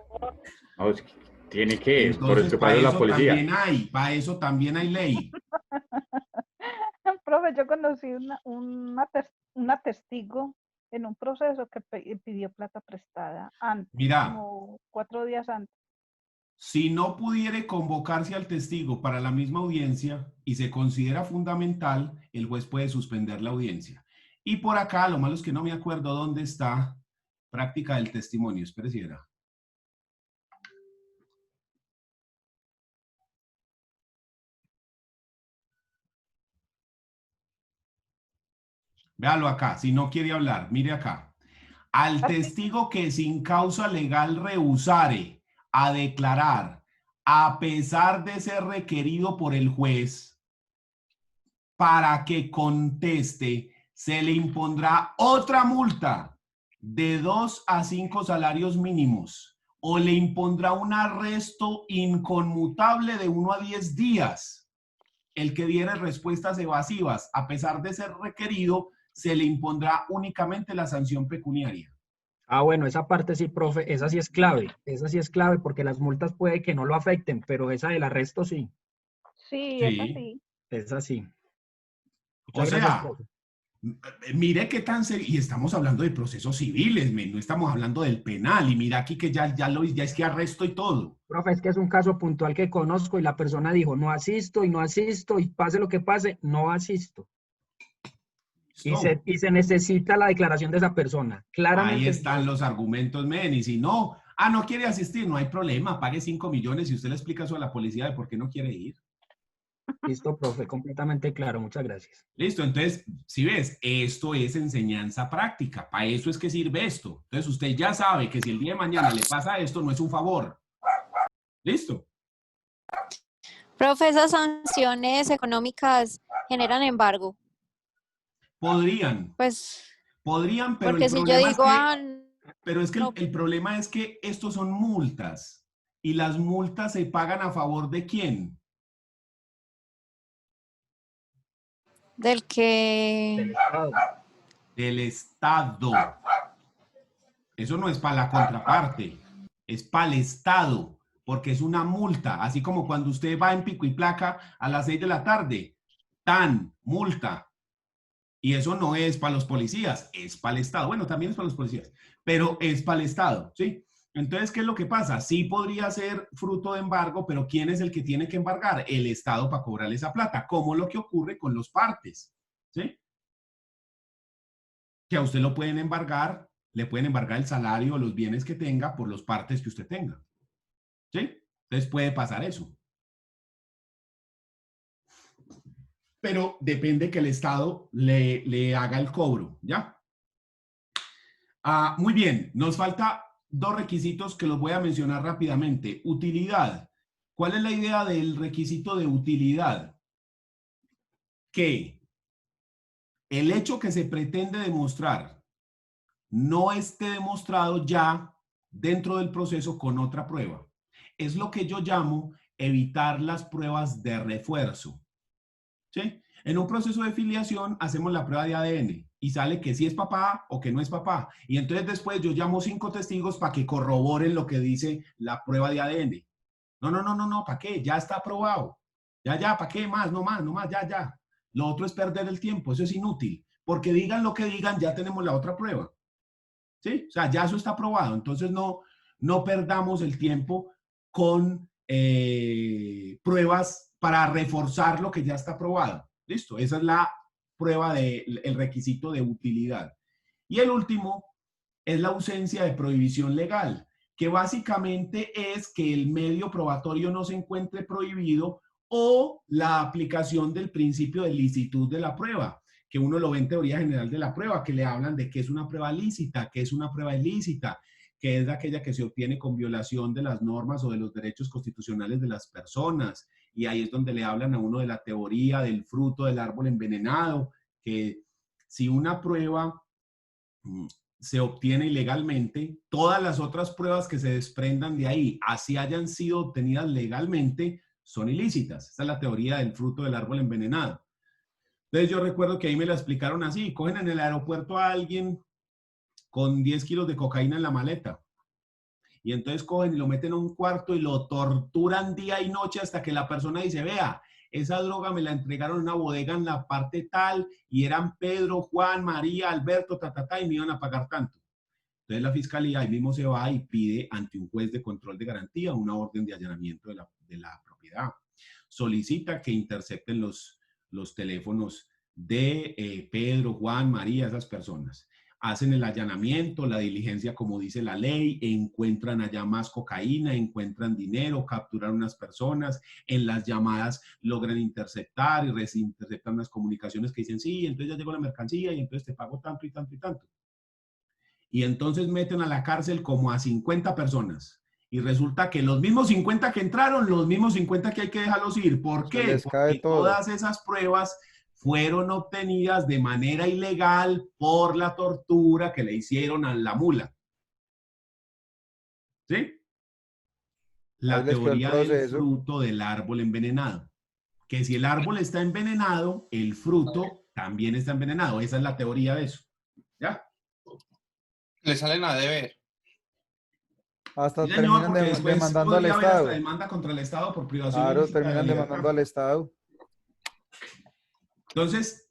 No, es que tiene que,
Entonces,
por eso para la policía.
Para eso también hay ley.
Profe, yo conocí una testigo en un proceso que pidió plata prestada antes,
Mira,
como 4 días antes.
Si no pudiere convocarse al testigo para la misma audiencia y se considera fundamental, el juez puede suspender la audiencia. Y por acá, lo malo es que no me acuerdo dónde está práctica del testimonio. Espere si era. Véalo acá, si no quiere hablar, mire acá. Al testigo que sin causa legal rehusare a declarar, a pesar de ser requerido por el juez, para que conteste, se le impondrá otra multa de 2 a 5 salarios mínimos o le impondrá un arresto inconmutable de 1 a 10 días. El que diere respuestas evasivas, a pesar de ser requerido, se le impondrá únicamente la sanción pecuniaria.
Ah, bueno, esa parte sí, profe, esa sí es clave. Esa sí es clave porque las multas puede que no lo afecten, pero esa del arresto sí.
Sí, esa sí.
Esa sí.
O sea, mire qué tan serio, y estamos hablando de procesos civiles, no estamos hablando del penal, y mira aquí que ya es que arresto y todo.
Profe, es que es un caso puntual que conozco y la persona dijo, no asisto, y pase lo que pase, no asisto. Y se necesita la declaración de esa persona, claramente.
Ahí están los argumentos, men, y si no quiere asistir, no hay problema, pague 5 millones y usted le explica eso a la policía de por qué no quiere ir.
Listo, profe, completamente claro, muchas gracias.
Listo, entonces, si ves, esto es enseñanza práctica, para eso es que sirve esto. Entonces, usted ya sabe que si el día de mañana le pasa esto, no es un favor. Listo.
Profe, esas sanciones económicas generan embargo.
Podrían.
Pues.
Podrían, pero
porque
el
si yo
problema
digo,
pero es que
no.
el problema es que estos son multas. ¿Y las multas se pagan a favor de quién?
Del
Estado.
Del Estado. Eso no es para la contraparte, es para el Estado, porque es una multa. Así como cuando usted va en pico y placa a las 6 de la tarde, multa. Y eso no es para los policías, es para el Estado. Bueno, también es para los policías, pero es para el Estado, ¿sí? Entonces, ¿qué es lo que pasa? Sí podría ser fruto de embargo, pero ¿quién es el que tiene que embargar? El Estado para cobrarle esa plata, como lo que ocurre con los partes, ¿sí? Que a usted lo pueden embargar, le pueden embargar el salario o los bienes que tenga por los partes que usted tenga, ¿sí? Entonces puede pasar eso. Pero depende que el Estado le haga el cobro, ¿ya? Muy bien, nos falta 2 requisitos que los voy a mencionar rápidamente. Utilidad. ¿Cuál es la idea del requisito de utilidad? Que el hecho que se pretende demostrar no esté demostrado ya dentro del proceso con otra prueba. Es lo que yo llamo evitar las pruebas de refuerzo. ¿Sí? En un proceso de filiación hacemos la prueba de ADN y sale que sí es papá o que no es papá. Y entonces después yo llamo 5 testigos para que corroboren lo que dice la prueba de ADN. No, ¿para qué? Ya está aprobado. Ya, ¿para qué más? No más, ya. Lo otro es perder el tiempo, eso es inútil. Porque digan lo que digan, ya tenemos la otra prueba. ¿Sí? O sea, ya eso está aprobado. Entonces no perdamos el tiempo con pruebas para reforzar lo que ya está aprobado. Listo, esa es la prueba del requisito de utilidad. Y el último es la ausencia de prohibición legal. que básicamente es que el medio probatorio no se encuentre prohibido o la aplicación del principio de licitud de la prueba, que uno lo ve en teoría general de la prueba, que le hablan de qué es una prueba lícita, qué es una prueba ilícita, que es aquella que se obtiene con violación de las normas o de los derechos constitucionales de las personas. Y ahí es donde le hablan a uno de la teoría del fruto del árbol envenenado, que si una prueba se obtiene ilegalmente, todas las otras pruebas que se desprendan de ahí, así hayan sido obtenidas legalmente, son ilícitas. Esa es la teoría del fruto del árbol envenenado. Entonces yo recuerdo que ahí me la explicaron así: cogen en el aeropuerto a alguien con 10 kilos de cocaína en la maleta. Y entonces cogen y lo meten a un cuarto y lo torturan día y noche hasta que la persona dice, vea, esa droga me la entregaron en una bodega en la parte tal y eran Pedro, Juan, María, Alberto, y me iban a pagar tanto. Entonces la fiscalía ahí mismo se va y pide ante un juez de control de garantía una orden de allanamiento de la propiedad. Solicita que intercepten los teléfonos de Pedro, Juan, María, esas personas. Hacen el allanamiento, la diligencia como dice la ley, encuentran allá más cocaína, encuentran dinero, capturan unas personas, en las llamadas logran interceptar y interceptan unas comunicaciones que dicen, sí, entonces ya llegó la mercancía y entonces te pago tanto y tanto y tanto. Y entonces meten a la cárcel como a 50 personas. Y resulta que los mismos 50 que entraron, los mismos 50 que hay que dejarlos ir. ¿Por qué? Porque todas esas pruebas fueron obtenidas de manera ilegal por la tortura que le hicieron a la mula. ¿Sí? La teoría del fruto del árbol envenenado. Que si el árbol está envenenado, el fruto también está envenenado. Esa es la teoría de eso. ¿Ya?
Le salen a deber.
Hasta
Sí, señor,
terminan demandando al Estado.
Demanda contra el Estado por privación.
Claro, terminan demandando al Estado.
Entonces,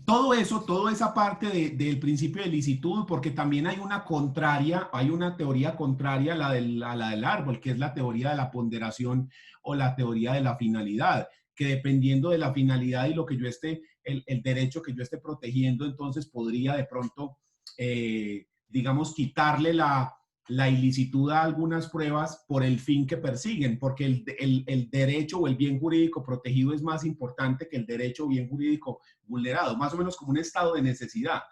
todo eso, toda esa parte del principio de licitud, porque también hay una contraria, hay una teoría contraria a la del árbol, que es la teoría de la ponderación o la teoría de la finalidad, que dependiendo de la finalidad y lo que yo esté, el derecho que yo esté protegiendo, entonces podría de pronto, digamos, quitarle la ilicitud a algunas pruebas por el fin que persiguen, porque el derecho o el bien jurídico protegido es más importante que el derecho o bien jurídico vulnerado, más o menos como un estado de necesidad.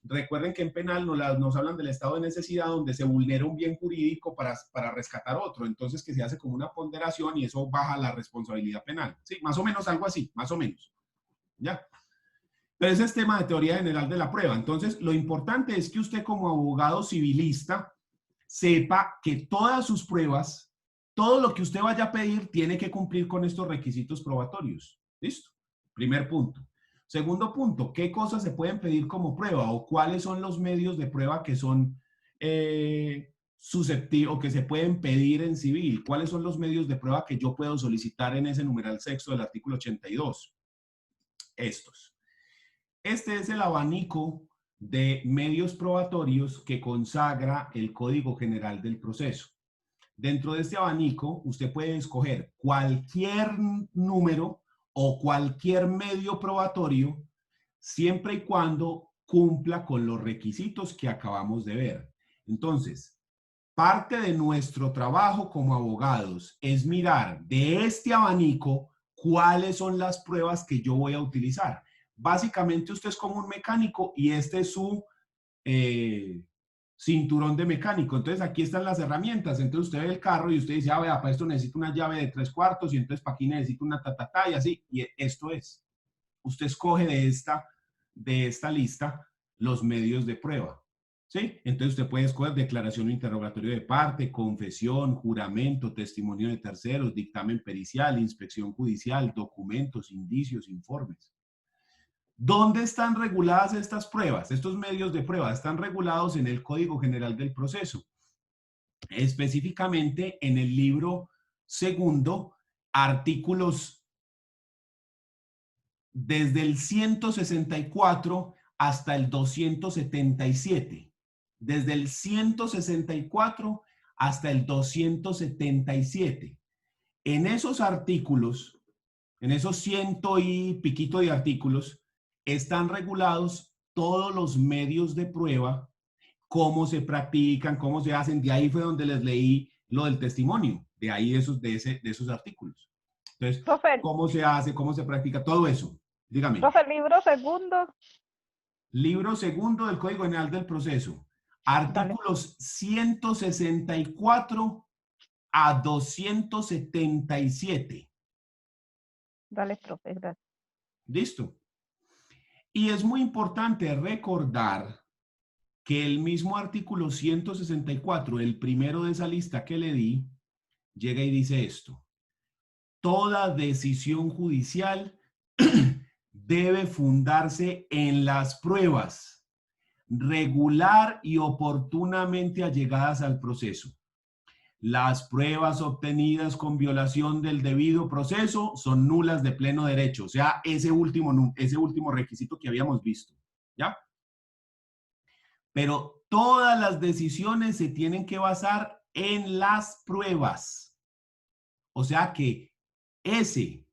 Recuerden que en penal nos hablan del estado de necesidad donde se vulnera un bien jurídico para rescatar otro, entonces que se hace como una ponderación y eso baja la responsabilidad penal. Sí, más o menos algo así, más o menos. ¿Ya? Pero ese es tema de teoría general de la prueba. Entonces, lo importante es que usted como abogado civilista sepa que todas sus pruebas, todo lo que usted vaya a pedir, tiene que cumplir con estos requisitos probatorios. ¿Listo? Primer punto. Segundo punto, ¿qué cosas se pueden pedir como prueba o cuáles son los medios de prueba que son susceptibles o que se pueden pedir en civil? ¿Cuáles son los medios de prueba que yo puedo solicitar en ese numeral sexto del artículo 82? Estos. Este es el abanico de medios probatorios que consagra el Código General del Proceso. Dentro de este abanico, usted puede escoger cualquier número o cualquier medio probatorio, siempre y cuando cumpla con los requisitos que acabamos de ver. Entonces, parte de nuestro trabajo como abogados es mirar de este abanico cuáles son las pruebas que yo voy a utilizar. Básicamente usted es como un mecánico y este es su cinturón de mecánico. Entonces aquí están las herramientas. Entonces usted ve el carro y usted dice, ah, vea, para esto necesito una llave de 3/4 y entonces para aquí necesito una y así. Y esto es. Usted escoge de esta lista los medios de prueba. ¿Sí? Entonces usted puede escoger declaración o interrogatorio de parte, confesión, juramento, testimonio de terceros, dictamen pericial, inspección judicial, documentos, indicios, informes. ¿Dónde están reguladas estas pruebas? Estos medios de prueba están regulados en el Código General del Proceso, específicamente en el libro segundo, artículos desde el 164 hasta el 277. Desde el 164 hasta el 277. En esos artículos, en esos 100 y piquito de artículos, están regulados todos los medios de prueba cómo se practican, cómo se hacen. De ahí fue donde les leí lo del testimonio, de ahí de esos artículos. Entonces,
Profe,
cómo se hace, cómo se practica, todo eso. Dígame.
profe, libro segundo.
Libro segundo del Código General del Proceso. Artículos 164 a 277.
Dale, profe, gracias.
Listo. Y es muy importante recordar que el mismo artículo 164, el primero de esa lista que le di, llega y dice esto. Toda decisión judicial debe fundarse en las pruebas regular y oportunamente allegadas al proceso. Las pruebas obtenidas con violación del debido proceso son nulas de pleno derecho. O sea, ese último requisito que habíamos visto. ¿Ya? Pero todas las decisiones se tienen que basar en las pruebas. O sea que ese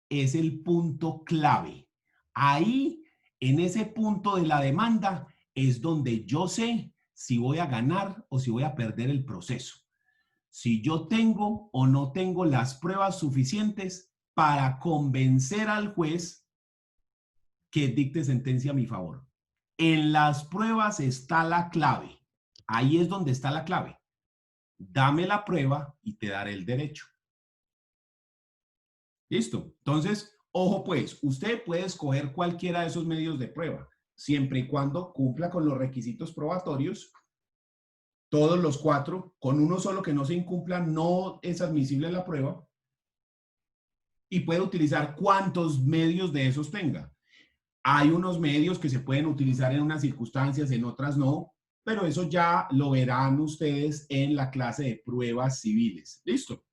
es el punto clave. Ahí, en ese punto de la demanda, es donde yo sé si voy a ganar o si voy a perder el proceso. Si yo tengo o no tengo las pruebas suficientes para convencer al juez que dicte sentencia a mi favor. En las pruebas está la clave. Ahí es donde está la clave. Dame la prueba y te daré el derecho. ¿Listo? Entonces, ojo pues, usted puede escoger cualquiera de esos medios de prueba, siempre y cuando cumpla con los requisitos probatorios. Todos los 4, con uno solo que no se incumpla, no es admisible la prueba. Y puede utilizar cuantos medios de esos tenga. Hay unos medios que se pueden utilizar en unas circunstancias, en otras no, pero eso ya lo verán ustedes en la clase de pruebas civiles. ¿Listo?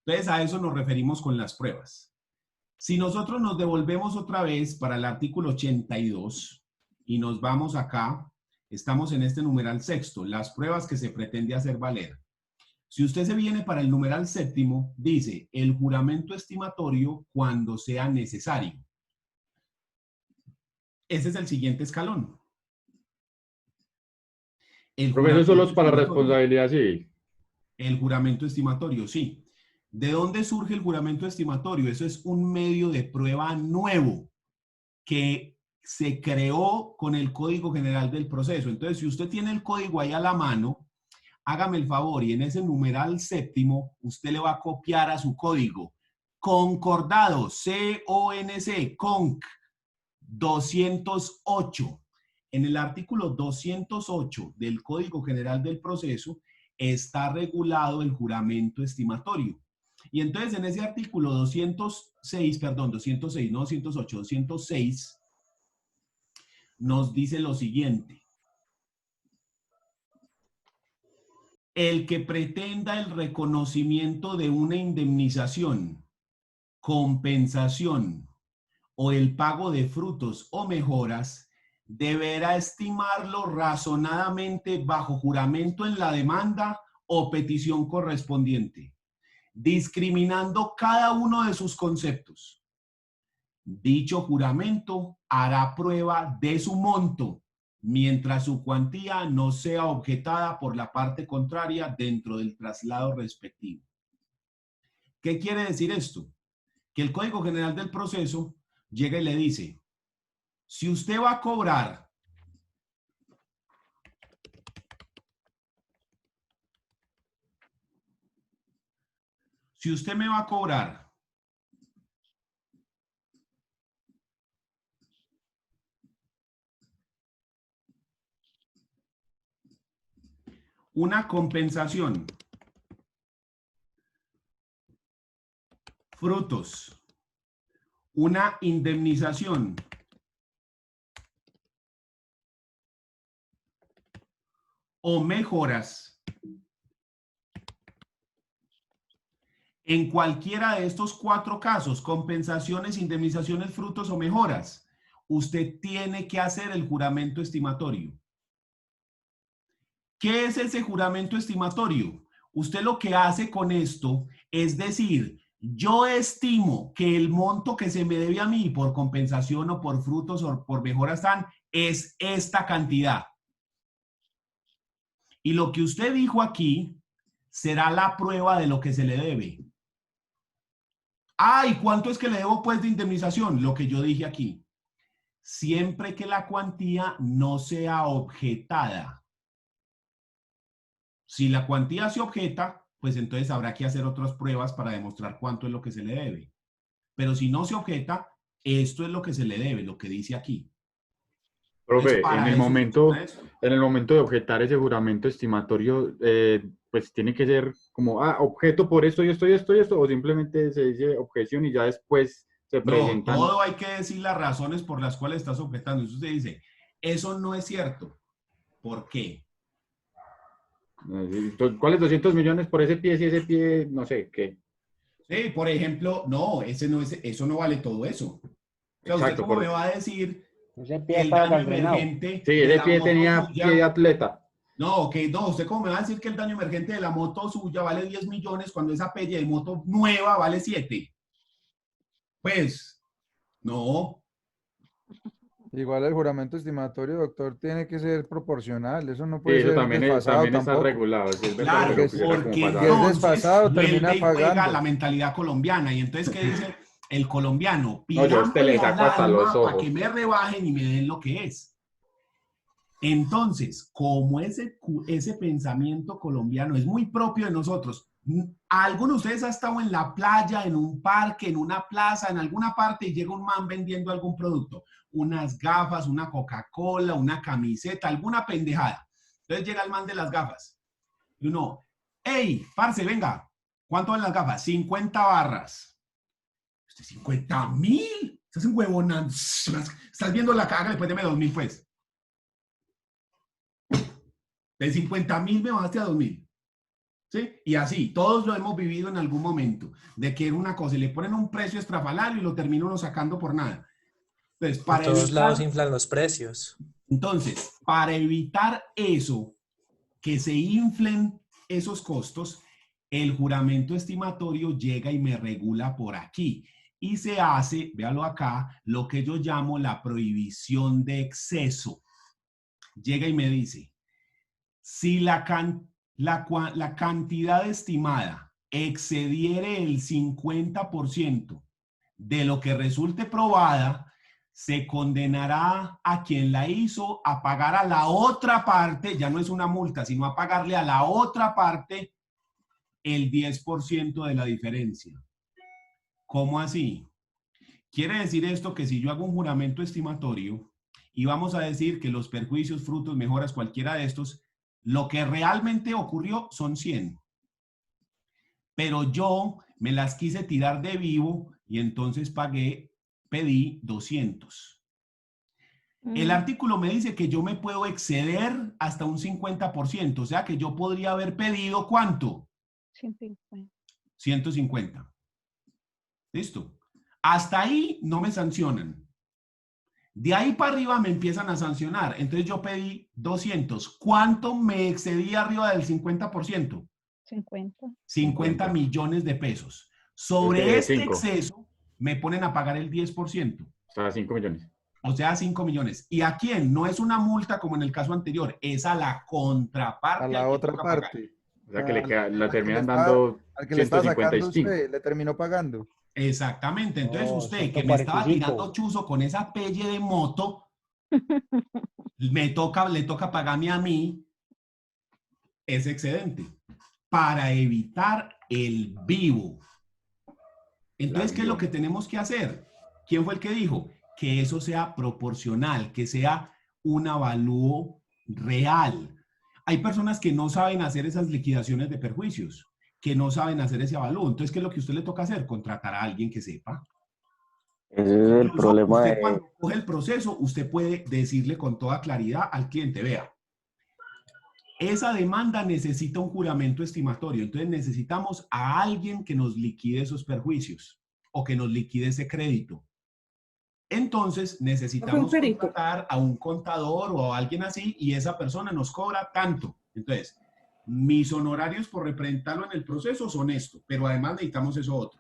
Entonces a eso nos referimos con las pruebas. Si nosotros nos devolvemos otra vez para el artículo 82 y nos vamos acá, estamos en este numeral sexto, las pruebas que se pretende hacer valer. Si usted se viene para el numeral séptimo, dice el juramento estimatorio cuando sea necesario. Ese es el siguiente escalón.
Profesor, solo es para responsabilidad civil.
El juramento estimatorio, sí. ¿De dónde surge el juramento estimatorio? Eso es un medio de prueba nuevo que se creó con el Código General del Proceso. Entonces, si usted tiene el código ahí a la mano, hágame el favor y en ese numeral séptimo usted le va a copiar a su código. Concordado, C-O-N-C, CONC 208. En el artículo 208 del Código General del Proceso está regulado el juramento estimatorio. Y entonces en ese artículo 206, nos dice lo siguiente. El que pretenda el reconocimiento de una indemnización, compensación o el pago de frutos o mejoras, deberá estimarlo razonadamente bajo juramento en la demanda o petición correspondiente, discriminando cada uno de sus conceptos. Dicho juramento hará prueba de su monto, mientras su cuantía no sea objetada por la parte contraria dentro del traslado respectivo. ¿Qué quiere decir esto? Que el Código General del Proceso llega y le dice, si usted va a cobrar si usted me va a cobrar una compensación, frutos, una indemnización o mejoras en cualquiera de estos 4 casos, compensaciones, indemnizaciones, frutos o mejoras, usted tiene que hacer el juramento estimatorio. ¿Qué es ese juramento estimatorio? Usted lo que hace con esto es decir, yo estimo que el monto que se me debe a mí por compensación o por frutos o por mejoras es esta cantidad. Y lo que usted dijo aquí será la prueba de lo que se le debe. Ah, ¿y cuánto es que le debo pues de indemnización? Lo que yo dije aquí. Siempre que la cuantía no sea objetada. Si la cuantía se objeta, pues entonces habrá que hacer otras pruebas para demostrar cuánto es lo que se le debe. Pero si no se objeta, esto es lo que se le debe, lo que dice aquí.
Profe, en el momento de objetar ese juramento estimatorio, pues tiene que ser como, objeto por esto y esto y esto y esto, o simplemente se dice objeción y ya después se presentan.
No, todo hay que decir las razones por las cuales estás objetando. Eso se dice, eso no es cierto. ¿Por qué?
¿Cuáles 200 millones por ese pie si ese pie, no sé, qué?
Sí, por ejemplo, no, eso no vale todo eso. O sea,
Exacto,
¿usted cómo me va a decir
Ese
que
pie
el
estaba
daño
gangrenado.
emergente
Sí,
de
ese
la
pie
moto
tenía
suya-
pie de atleta.
No, ¿usted cómo me va a decir que el daño emergente de la moto suya vale 10 millones cuando esa pelle de moto nueva vale 7? Pues, no.
Igual el juramento estimatorio, doctor, tiene que ser proporcional. Eso no
Sí,
puede
eso
ser
también,
desfasado
también está
tampoco.
regulado. Si es verdad,
Claro,
que lo pusiera como
porque
pasado.
es
entonces
desfasado, termina
vuelve y juega
pagando.
la mentalidad colombiana. Y entonces, ¿qué dice el colombiano?
No, yo a usted le
Pidámosle al
saco hasta los
alma para
ojos.
que me rebajen y me den lo que es. Entonces, como ese pensamiento colombiano es muy propio de nosotros, ¿alguno de ustedes ha estado en la playa, en un parque, en una plaza, en alguna parte y llega un man vendiendo algún producto? Unas gafas, una Coca-Cola, una camiseta, alguna pendejada. Entonces llega el man de las gafas y uno, hey, parce, venga, ¿cuánto valen las gafas? 50 barras. ¿Usted 50.000? Estás en huevonando. Estás viendo la caga, después deme 2.000 pues. De 50.000 me bajaste a 2.000. ¿Sí? Y así, todos lo hemos vivido en algún momento, de que una cosa, le ponen un precio estrafalario y lo termina uno sacando por nada. Entonces,
En todos lados inflan los precios.
Entonces, para evitar eso, que se inflen esos costos, el juramento estimatorio llega y me regula por aquí. Y se hace, véalo acá, lo que yo llamo la prohibición de exceso. Llega y me dice, si la cantidad estimada excediere el 50% de lo que resulte probada, se condenará a quien la hizo a pagar a la otra parte, ya no es una multa, sino a pagarle a la otra parte el 10% de la diferencia. ¿Cómo así? Quiere decir esto que si yo hago un juramento estimatorio y vamos a decir que los perjuicios, frutos, mejoras, cualquiera de estos, lo que realmente ocurrió son 100. Pero yo me las quise tirar de vivo y entonces pedí 200. El artículo me dice que yo me puedo exceder hasta un 50%, o sea que yo podría haber pedido ¿cuánto?
150.
150. ¿Listo? Hasta ahí no me sancionan. De ahí para arriba me empiezan a sancionar. Entonces yo pedí 200. ¿Cuánto me excedí arriba del 50%? 50 millones de pesos. Sobre este exceso me ponen a pagar el 10%.
O sea, 5 millones.
O sea, 5 millones. ¿Y a quién? No es una multa como en el caso anterior, es a la contraparte.
A la otra parte.
O sea, que la terminan dando
al que le está sacando
155.
usted, le terminó pagando.
Exactamente. Entonces usted que me estaba tirando chuzo con esa pelle de moto, le toca pagarme a mí ese excedente para evitar el vivo. Entonces, ¿qué es lo que tenemos que hacer? ¿Quién fue el que dijo? Que eso sea proporcional, que sea un avalúo real. Hay personas que no saben hacer esas liquidaciones de perjuicios, que no saben hacer ese avalúo. Entonces, ¿qué es lo que a usted le toca hacer? Contratar a alguien que sepa.
Ese es el problema
Usted cuando coge el proceso, usted puede decirle con toda claridad al cliente, vea, esa demanda necesita un juramento estimatorio, entonces necesitamos a alguien que nos liquide esos perjuicios o que nos liquide ese crédito. Entonces necesitamos contratar a un contador o a alguien así y esa persona nos cobra tanto. Entonces, mis honorarios por representarlo en el proceso son esto, pero además necesitamos eso otro.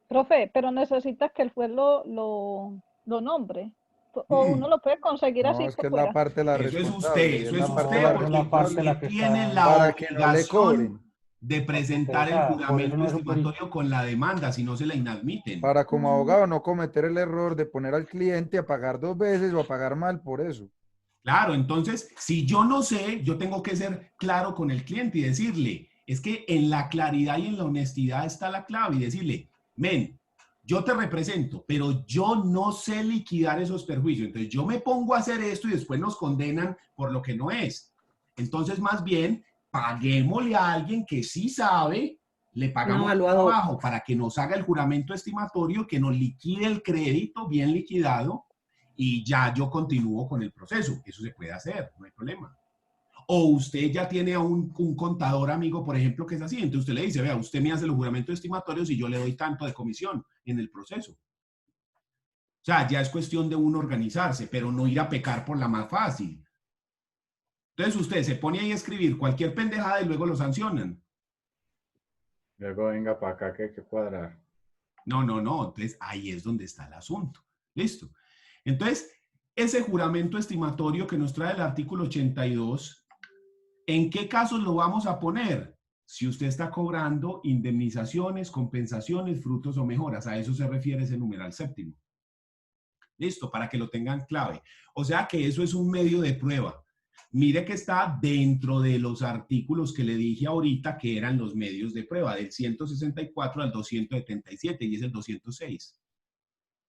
Profe, pero necesita que el juez lo nombre. o uno lo puede conseguir así
No, es que
por
es la
fuera.
parte de la
Eso es usted,
responsabilidad,
eso
es
es
la parte
usted,
de la
porque
la parte en la
usted
que
tiene
está-
la
para que no le cobren,
obligación de presentar el
autorizada. Por eso
juramento
no es
estimatorio con la demanda, si no se la inadmiten.
para como abogado no cometer el error de poner al cliente a pagar 2 veces o a pagar mal por eso.
Claro, entonces, si yo no sé, yo tengo que ser claro con el cliente y decirle, es que en la claridad y en la honestidad está la clave, y decirle, men, yo te represento, pero yo no sé liquidar esos perjuicios, entonces yo me pongo a hacer esto y después nos condenan por lo que no es. Entonces, más bien, paguémosle a alguien que sí sabe, le pagamos el
evaluador.
trabajo para que nos haga el juramento estimatorio, que nos liquide el crédito bien liquidado, y ya yo continúo con el proceso. Eso se puede hacer, no hay problema. O usted ya tiene a un contador amigo, por ejemplo, que es así. Entonces usted le dice, vea, usted me hace los juramentos estimatorios y yo le doy tanto de comisión en el proceso. O sea, ya es cuestión de uno organizarse, pero no ir a pecar por la más fácil. Entonces usted se pone ahí a escribir cualquier pendejada y luego lo sancionan.
Luego venga para acá que hay que cuadrar.
No, no, no. Entonces ahí es donde está el asunto. Listo. Entonces, ese juramento estimatorio que nos trae el artículo 82, ¿en qué casos lo vamos a poner? Si usted está cobrando indemnizaciones, compensaciones, frutos o mejoras. A eso se refiere ese numeral séptimo. Listo, para que lo tengan clave. O sea que eso es un medio de prueba. Mire que está dentro de los artículos que le dije ahorita que eran los medios de prueba, del 164 al 277 y es el 206.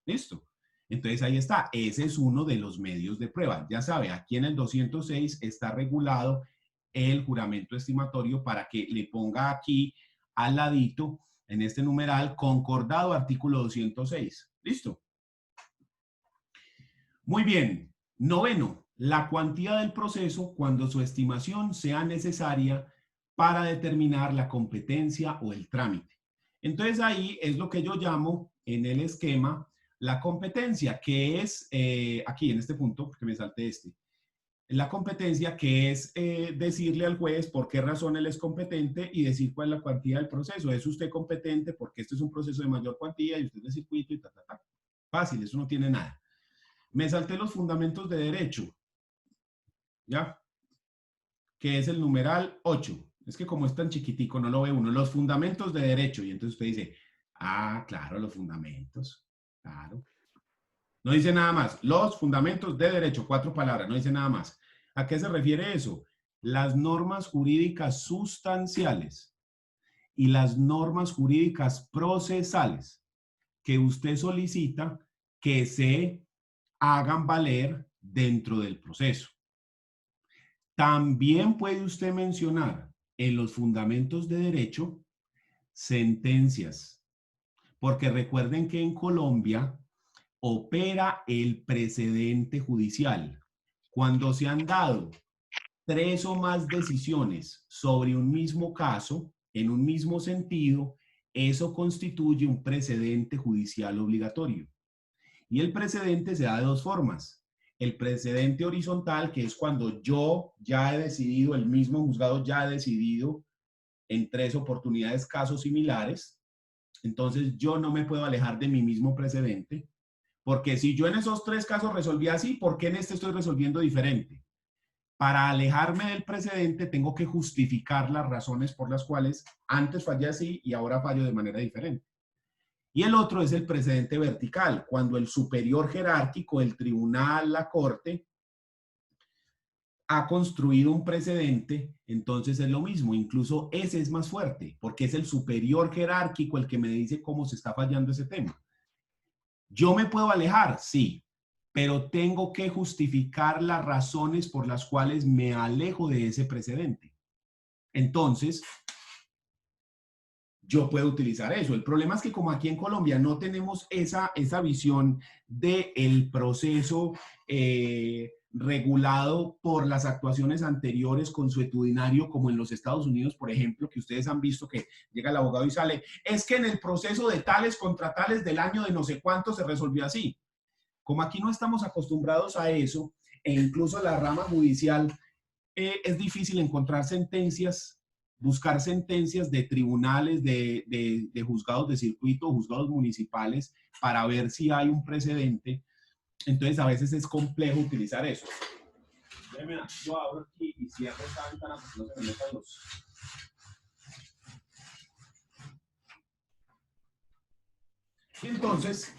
Listo. Entonces ahí está, ese es uno de los medios de prueba. Ya sabe, aquí en el 206 está regulado el juramento estimatorio para que le ponga aquí al ladito, en este numeral, concordado artículo 206. ¿Listo? Muy bien. Noveno, la cuantía del proceso cuando su estimación sea necesaria para determinar la competencia o el trámite. Entonces ahí es lo que yo llamo en el esquema la competencia, que es, aquí en este punto, porque me salté la competencia que es decirle al juez por qué razón él es competente y decir cuál es la cuantía del proceso. ¿Es usted competente porque este es un proceso de mayor cuantía y usted es de circuito y ta, ta, ta? Fácil, eso no tiene nada. Me salté los fundamentos de derecho, ¿ya? Que es el numeral 8. Es que como es tan chiquitico, no lo ve uno. Los fundamentos de derecho. Y entonces usted dice, ah, claro, los fundamentos. Claro. No dice nada más. Los fundamentos de derecho, 4 palabras, no dice nada más. ¿A qué se refiere eso? Las normas jurídicas sustanciales y las normas jurídicas procesales que usted solicita que se hagan valer dentro del proceso. También puede usted mencionar en los fundamentos de derecho sentencias, porque recuerden que en Colombia opera el precedente judicial. Cuando se han dado 3 o más decisiones sobre un mismo caso, en un mismo sentido, eso constituye un precedente judicial obligatorio. Y el precedente se da de 2 formas. El precedente horizontal, que es cuando yo ya he decidido, el mismo juzgado ya ha decidido en 3 oportunidades casos similares. Entonces yo no me puedo alejar de mi mismo precedente, porque si yo en esos 3 casos resolví así, ¿por qué en este estoy resolviendo diferente? Para alejarme del precedente tengo que justificar las razones por las cuales antes fallé así y ahora fallo de manera diferente. Y el otro es el precedente vertical, cuando el superior jerárquico, el tribunal, la corte, ha construido un precedente, entonces es lo mismo, incluso ese es más fuerte, porque es el superior jerárquico el que me dice cómo se está fallando ese tema. ¿Yo me puedo alejar? Sí, pero tengo que justificar las razones por las cuales me alejo de ese precedente. Entonces, yo puedo utilizar eso. El problema es que como aquí en Colombia no tenemos esa visión del proceso regulado por las actuaciones anteriores consuetudinario, como en los Estados Unidos, por ejemplo, que ustedes han visto que llega el abogado y sale, es que en el proceso de tales contra tales del año de no sé cuánto se resolvió así. Como aquí no estamos acostumbrados a eso, e incluso la rama judicial, es difícil encontrar sentencias, buscar sentencias de tribunales, de juzgados de circuito, juzgados municipales, para ver si hay un precedente. Entonces, a veces es complejo utilizar eso. Yo abro aquí y cierro esta ventana porque no se me metan los... Entonces,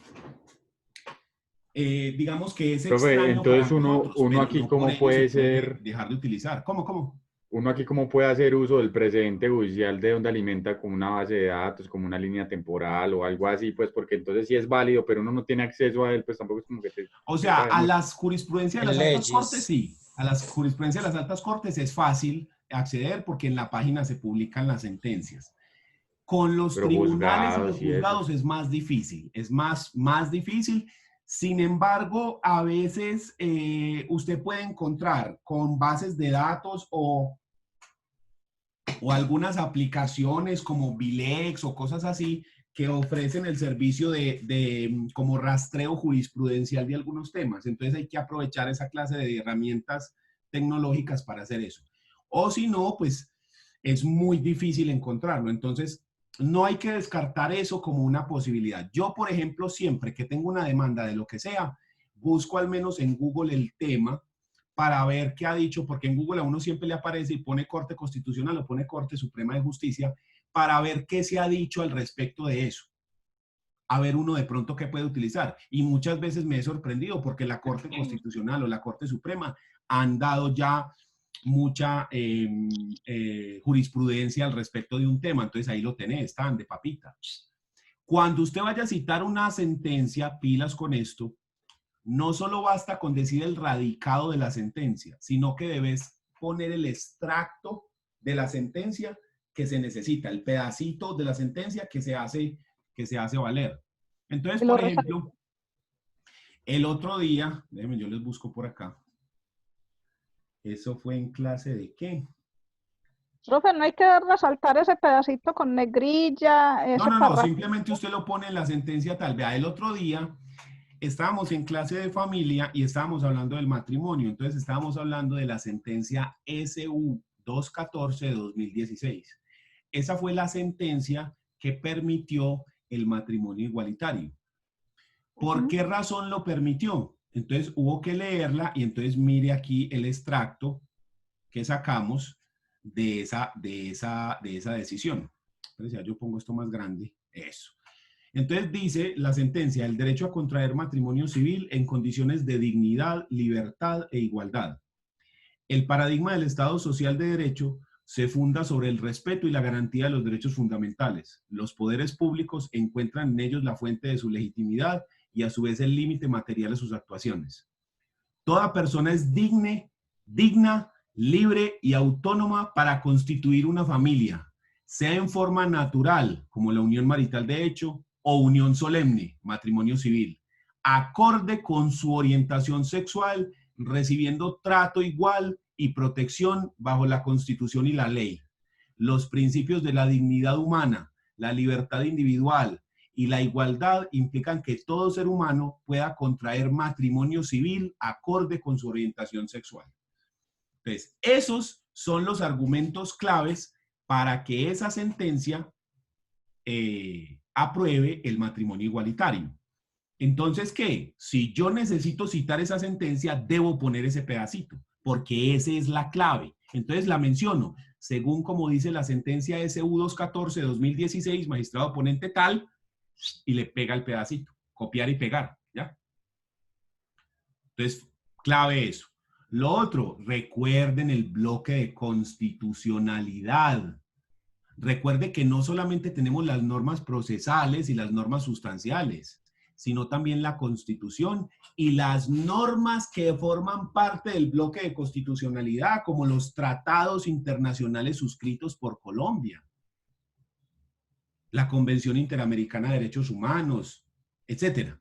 digamos que es extraño.
Entonces, uno aquí,
no
¿cómo puede ser?
Dejar de utilizar. ¿Cómo?
Uno aquí, ¿cómo puede hacer uso del precedente judicial de donde alimenta como una base de datos, como una línea temporal o algo así? Pues porque entonces sí es válido, pero uno no tiene acceso a él, pues tampoco es como que te...
O sea, a las jurisprudencias de las altas cortes sí. A las jurisprudencias de las altas cortes es fácil acceder porque en la página se publican las sentencias. Con los tribunales y los juzgados es más difícil. Es más difícil. Sin embargo, a veces usted puede encontrar con bases de datos o algunas aplicaciones como Vilex o cosas así que ofrecen el servicio de como rastreo jurisprudencial de algunos temas. Entonces hay que aprovechar esa clase de herramientas tecnológicas para hacer eso. O si no, pues es muy difícil encontrarlo. Entonces no hay que descartar eso como una posibilidad. Yo, por ejemplo, siempre que tengo una demanda de lo que sea, busco al menos en Google el tema para ver qué ha dicho, porque en Google a uno siempre le aparece y pone Corte Constitucional o pone Corte Suprema de Justicia, para ver qué se ha dicho al respecto de eso. A ver uno de pronto qué puede utilizar. Y muchas veces me he sorprendido porque la Corte Constitucional o la Corte Suprema han dado ya mucha jurisprudencia al respecto de un tema. Entonces ahí lo tenés, están de papita. Cuando usted vaya a citar una sentencia, pilas con esto, no solo basta con decir el radicado de la sentencia, sino que debes poner el extracto de la sentencia que se necesita, el pedacito de la sentencia que se hace valer. Entonces, por ejemplo, el otro día, déjenme, yo les busco por acá. ¿Eso fue en clase de qué?
Profe, no hay que resaltar ese pedacito con negrilla.
No, simplemente usted lo pone en la sentencia tal. Vea, el otro día estábamos en clase de familia y estábamos hablando del matrimonio. Entonces estábamos hablando de la sentencia SU 214 de 2016. Esa fue la sentencia que permitió el matrimonio igualitario. ¿Por qué razón lo permitió? Entonces hubo que leerla y entonces mire aquí el extracto que sacamos de esa decisión. Entonces ya yo pongo esto más grande. Eso. Entonces dice la sentencia: el derecho a contraer matrimonio civil en condiciones de dignidad, libertad e igualdad. El paradigma del Estado social de derecho se funda sobre el respeto y la garantía de los derechos fundamentales. Los poderes públicos encuentran en ellos la fuente de su legitimidad y a su vez el límite material de sus actuaciones. Toda persona es digna, libre y autónoma para constituir una familia, sea en forma natural, como la unión marital de hecho, o unión solemne, matrimonio civil, acorde con su orientación sexual, recibiendo trato igual y protección bajo la Constitución y la ley. Los principios de la dignidad humana, la libertad individual y la igualdad implican que todo ser humano pueda contraer matrimonio civil acorde con su orientación sexual. Entonces, esos son los argumentos claves para que esa sentencia apruebe el matrimonio igualitario. Entonces, ¿qué? Si yo necesito citar esa sentencia, debo poner ese pedacito, porque esa es la clave. Entonces la menciono, según como dice la sentencia SU 214 de 2016, magistrado ponente tal, y le pega el pedacito, copiar y pegar, ¿ya? Entonces, clave eso. Lo otro, recuerden el bloque de constitucionalidad. Recuerde que no solamente tenemos las normas procesales y las normas sustanciales, sino también la Constitución y las normas que forman parte del bloque de constitucionalidad, como los tratados internacionales suscritos por Colombia, la Convención Interamericana de Derechos Humanos, etc.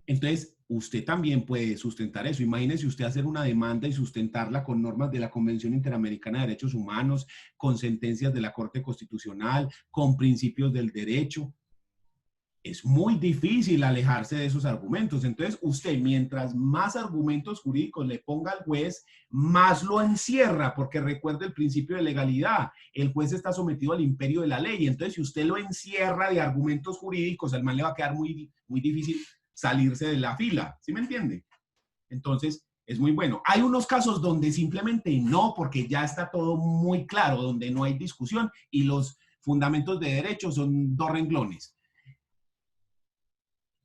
Entonces, usted también puede sustentar eso. Imagínese usted hacer una demanda y sustentarla con normas de la Convención Interamericana de Derechos Humanos, con sentencias de la Corte Constitucional, con principios del derecho. Es muy difícil alejarse de esos argumentos. Entonces, usted, mientras más argumentos jurídicos le ponga al juez, más lo encierra, porque recuerde el principio de legalidad. El juez está sometido al imperio de la ley. Entonces, si usted lo encierra de argumentos jurídicos, al man le va a quedar muy difícil salirse de la fila, ¿sí me entiende? Entonces, es muy bueno. Hay unos casos donde simplemente no, porque ya está todo muy claro, donde no hay discusión y los fundamentos de derecho son 2 renglones.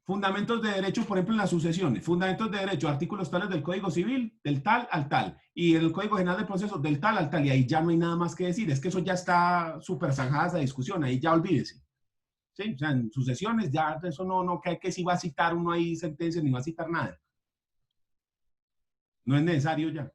Fundamentos de derecho, por ejemplo, en las sucesiones. Fundamentos de derecho, artículos tales del Código Civil, del tal al tal. Y el Código General de Procesos, del tal al tal. Y ahí ya no hay nada más que decir. Es que eso ya está súper zanjada esa discusión. Ahí ya olvídese. ¿Sí? O sea, en sucesiones ya eso no que si va a citar uno ahí sentencia ni va a citar nada. No es necesario ya.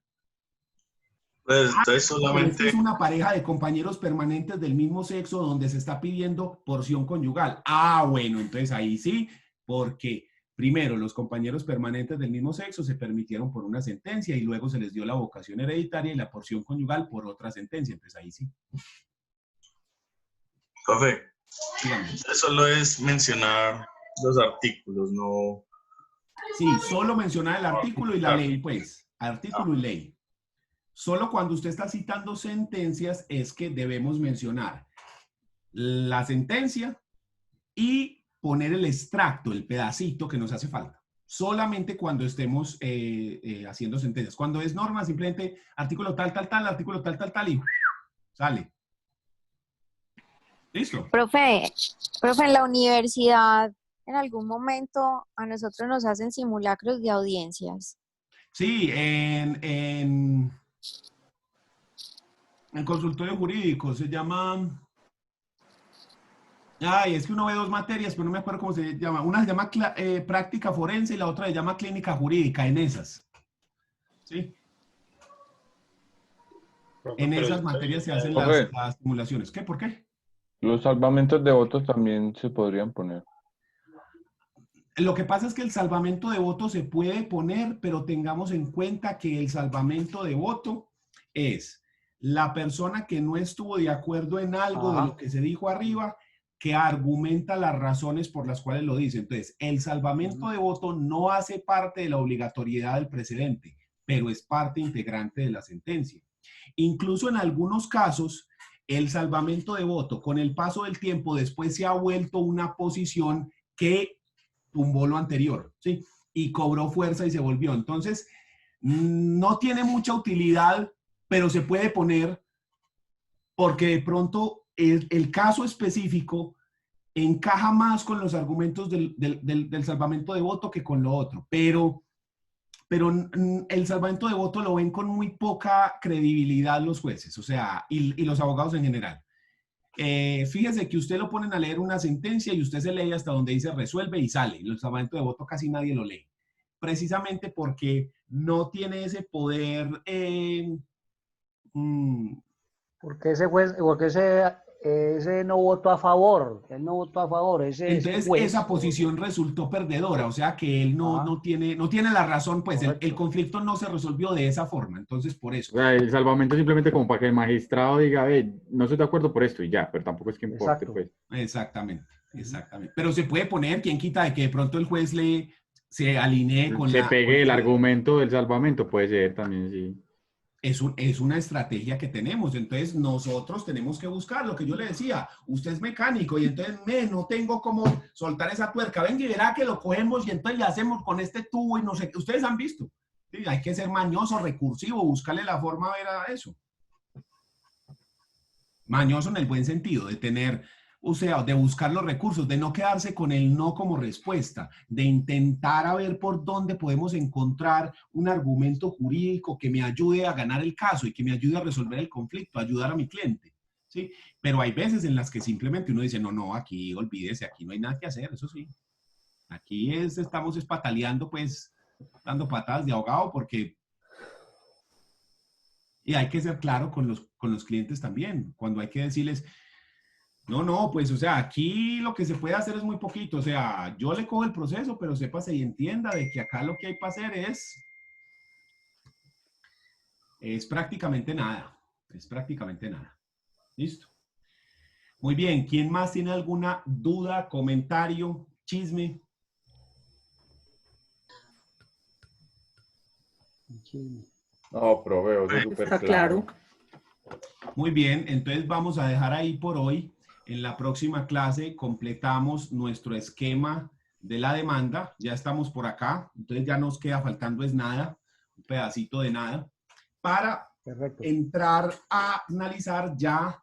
Pues entonces solamente...
Es una pareja de compañeros permanentes del mismo sexo donde se está pidiendo porción conyugal. Ah, bueno, entonces ahí sí, porque primero los compañeros permanentes del mismo sexo se permitieron por una sentencia y luego se les dio la vocación hereditaria y la porción conyugal por otra sentencia. Entonces ahí sí.
Profe, solo es mencionar los artículos, no...
Sí, solo mencionar el artículo y la ley, pues. Artículo y ley. Solo cuando usted está citando sentencias es que debemos mencionar la sentencia y poner el extracto, el pedacito que nos hace falta. Solamente cuando estemos haciendo sentencias. Cuando es norma, simplemente artículo tal, tal, tal, artículo tal, tal, tal y sale. ¿Listo?
Profe, en la universidad, en algún momento a nosotros nos hacen simulacros de audiencias.
Sí, en consultorio jurídico se llama... Ay, es que uno ve 2 materias, pero no me acuerdo cómo se llama. Una se llama práctica forense y la otra se llama clínica jurídica, en esas. ¿Sí? En esas materias se hacen las simulaciones. ¿Qué? ¿Por qué?
Los salvamentos de votos también se podrían poner.
Lo que pasa es que el salvamento de voto se puede poner, pero tengamos en cuenta que el salvamento de voto es la persona que no estuvo de acuerdo en algo de lo que se dijo arriba, que argumenta las razones por las cuales lo dice. Entonces, el salvamento de voto no hace parte de la obligatoriedad del precedente, pero es parte integrante de la sentencia. Incluso en algunos casos, el salvamento de voto, con el paso del tiempo, después se ha vuelto una posición que tumbó lo anterior, ¿sí? Y cobró fuerza y se volvió. Entonces, no tiene mucha utilidad, pero se puede poner porque de pronto el caso específico encaja más con los argumentos del salvamento de voto que con lo otro. Pero el salvamento de voto lo ven con muy poca credibilidad los jueces, o sea, y los abogados en general. Fíjese que usted lo ponen a leer una sentencia y usted se lee hasta donde dice resuelve y sale. El salvamento de voto casi nadie lo lee. Precisamente porque no tiene ese poder...
Porque ese juez, ese no votó a favor, él no votó a favor.
Entonces esa posición resultó perdedora, o sea que él no tiene la razón, pues el conflicto no se resolvió de esa forma, entonces por eso.
O sea, el salvamento simplemente como para que el magistrado diga, no estoy de acuerdo por esto y ya, pero tampoco es que importe, pues.
Exactamente. Pero se puede poner, ¿quién quita de que de pronto el juez se alinee con
se pegue el argumento del salvamento? Puede ser también, sí.
Es una estrategia que tenemos, entonces nosotros tenemos que buscar lo que yo le decía, usted es mecánico y entonces no tengo cómo soltar esa tuerca, venga y verá que lo cogemos y entonces le hacemos con este tubo y no sé, ustedes han visto, ¿sí? Hay que ser mañoso, recursivo, buscarle la forma a ver a eso. Mañoso en el buen sentido, de tener, o sea, de buscar los recursos, de no quedarse con el no como respuesta, de intentar a ver por dónde podemos encontrar un argumento jurídico que me ayude a ganar el caso y que me ayude a resolver el conflicto, ayudar a mi cliente, ¿sí? Pero hay veces en las que simplemente uno dice, no, aquí olvídese, aquí no hay nada que hacer, eso sí. Aquí estamos pataleando, pues, dando patadas de ahogado porque... Y hay que ser claro con los clientes también, cuando hay que decirles... No, pues, o sea, aquí lo que se puede hacer es muy poquito. O sea, yo le cojo el proceso, pero sépase y entienda de que acá lo que hay para hacer es prácticamente nada. Es prácticamente nada. ¿Listo? Muy bien. ¿Quién más tiene alguna duda, comentario, chisme?
No, profe, es súper claro.
Muy bien. Entonces vamos a dejar ahí por hoy. En la próxima clase completamos nuestro esquema de la demanda. Ya estamos por acá, entonces ya nos queda faltando es nada, un pedacito de nada, para entrar a analizar ya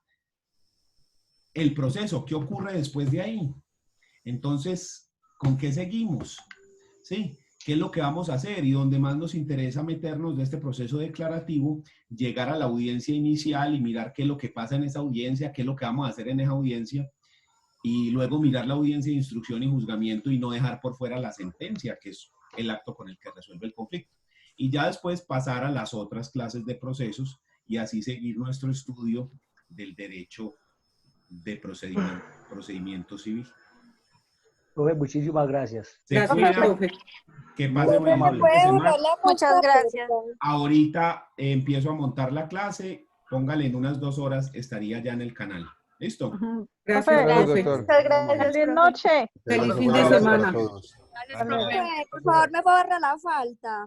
el proceso, qué ocurre después de ahí. Entonces, ¿con qué seguimos? ¿Sí? ¿Qué es lo que vamos a hacer? Y donde más nos interesa meternos de este proceso declarativo, llegar a la audiencia inicial y mirar qué es lo que pasa en esa audiencia, qué es lo que vamos a hacer en esa audiencia, y luego mirar la audiencia de instrucción y juzgamiento y no dejar por fuera la sentencia, que es el acto con el que resuelve el conflicto. Y ya después pasar a las otras clases de procesos y así seguir nuestro estudio del derecho de procedimiento civil.
Profe, muchísimas gracias.
Gracias, profe.
Que pase buen fin de semana.
Muchas gracias.
Ahorita empiezo a montar la clase, póngale en unas 2 horas, estaría ya en el canal. ¿Listo?
Gracias, profe.
Muchas gracias. Feliz noche.
Feliz fin de semana.
Por favor, me borra la falta.